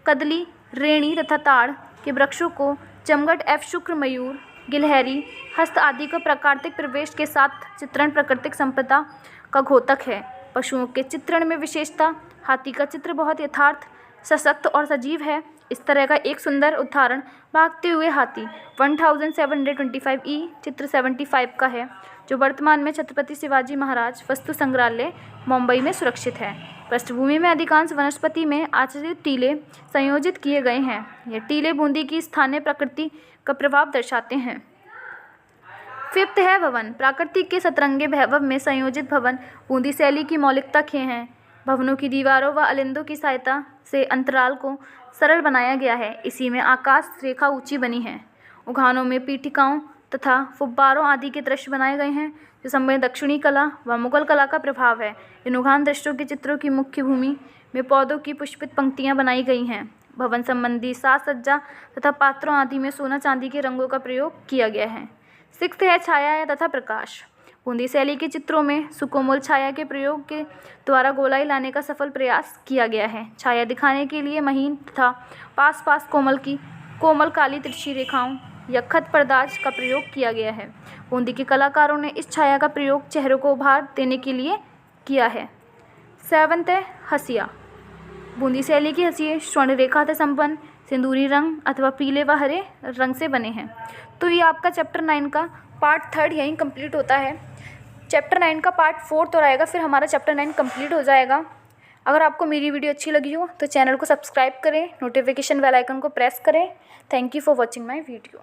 कदली, रेणी तथा ताड़ के वृक्षों को चमगट एवं शुक्र, मयूर, गिलहरी, हस्त आदि का प्राकृतिक प्रवेश के साथ चित्रण प्राकृतिक संपदा का द्योतक है। पशुओं के चित्रण में विशेषता हाथी का चित्र बहुत यथार्थ, सशक्त और सजीव है। इस तरह का एक सुंदर उदाहरण भागते हुए हाथी 1725 चित्र 75 का है, जो वर्तमान में छत्रपति शिवाजी महाराज वस्तु संग्रहालय मुंबई में सुरक्षित है। पृष्ठभूमि में अधिकांश वनस्पति में आच्छादित टीले संयोजित किए गए हैं। ये टीले बूंदी की स्थानीय प्रकृति का प्रभाव दर्शाते हैं। 5th है भवन। प्रकृति के सतरंगे वैभव में संयोजित भवन बूंदी शैली की मौलिकता के हैं। भवनों की दीवारों व अलिंदों की सहायता से अंतराल को सरल बनाया गया है। इसी में आकाश रेखा ऊंची बनी है। उद्यानों में पीठिकाओं तथा फुब्बारों आदि के दृश्य बनाए गए हैं, जो समय दक्षिणी कला व मुगल कला का प्रभाव है। इन उद्यान दृश्यों के चित्रों की मुख्य भूमि में पौधों की पुष्पित पंक्तियाँ बनाई गई हैं। भवन संबंधी साज सज्जा तथा पात्रों आदि में सोना चांदी के रंगों का प्रयोग किया गया है। 6th है छाया तथा प्रकाश। बूंदी शैली के चित्रों में सुकोमल छाया के प्रयोग के द्वारा गोलाई लाने का सफल प्रयास किया गया है। छाया दिखाने के लिए महीन तथा पास कोमल काली तिरछी रेखाओं या खत पर्दाज का प्रयोग किया गया है। बूंदी के कलाकारों ने इस छाया का प्रयोग चेहरों को उभार देने के लिए किया है। 7th है हंसिया। बूंदी शैली की हंसिए स्वर्ण रेखा से संपन्न सिंदूरी रंग अथवा पीले व हरे रंग से बने हैं। तो ये आपका चैप्टर 9 का पार्ट 3 यहीं कंप्लीट होता है। चैप्टर 9 का पार्ट 4 और आएगा, फिर हमारा चैप्टर 9 कंप्लीट हो जाएगा। अगर आपको मेरी वीडियो अच्छी लगी हो तो चैनल को सब्सक्राइब करें, नोटिफिकेशन बेल आइकन को प्रेस करें। Thank you for watching my video.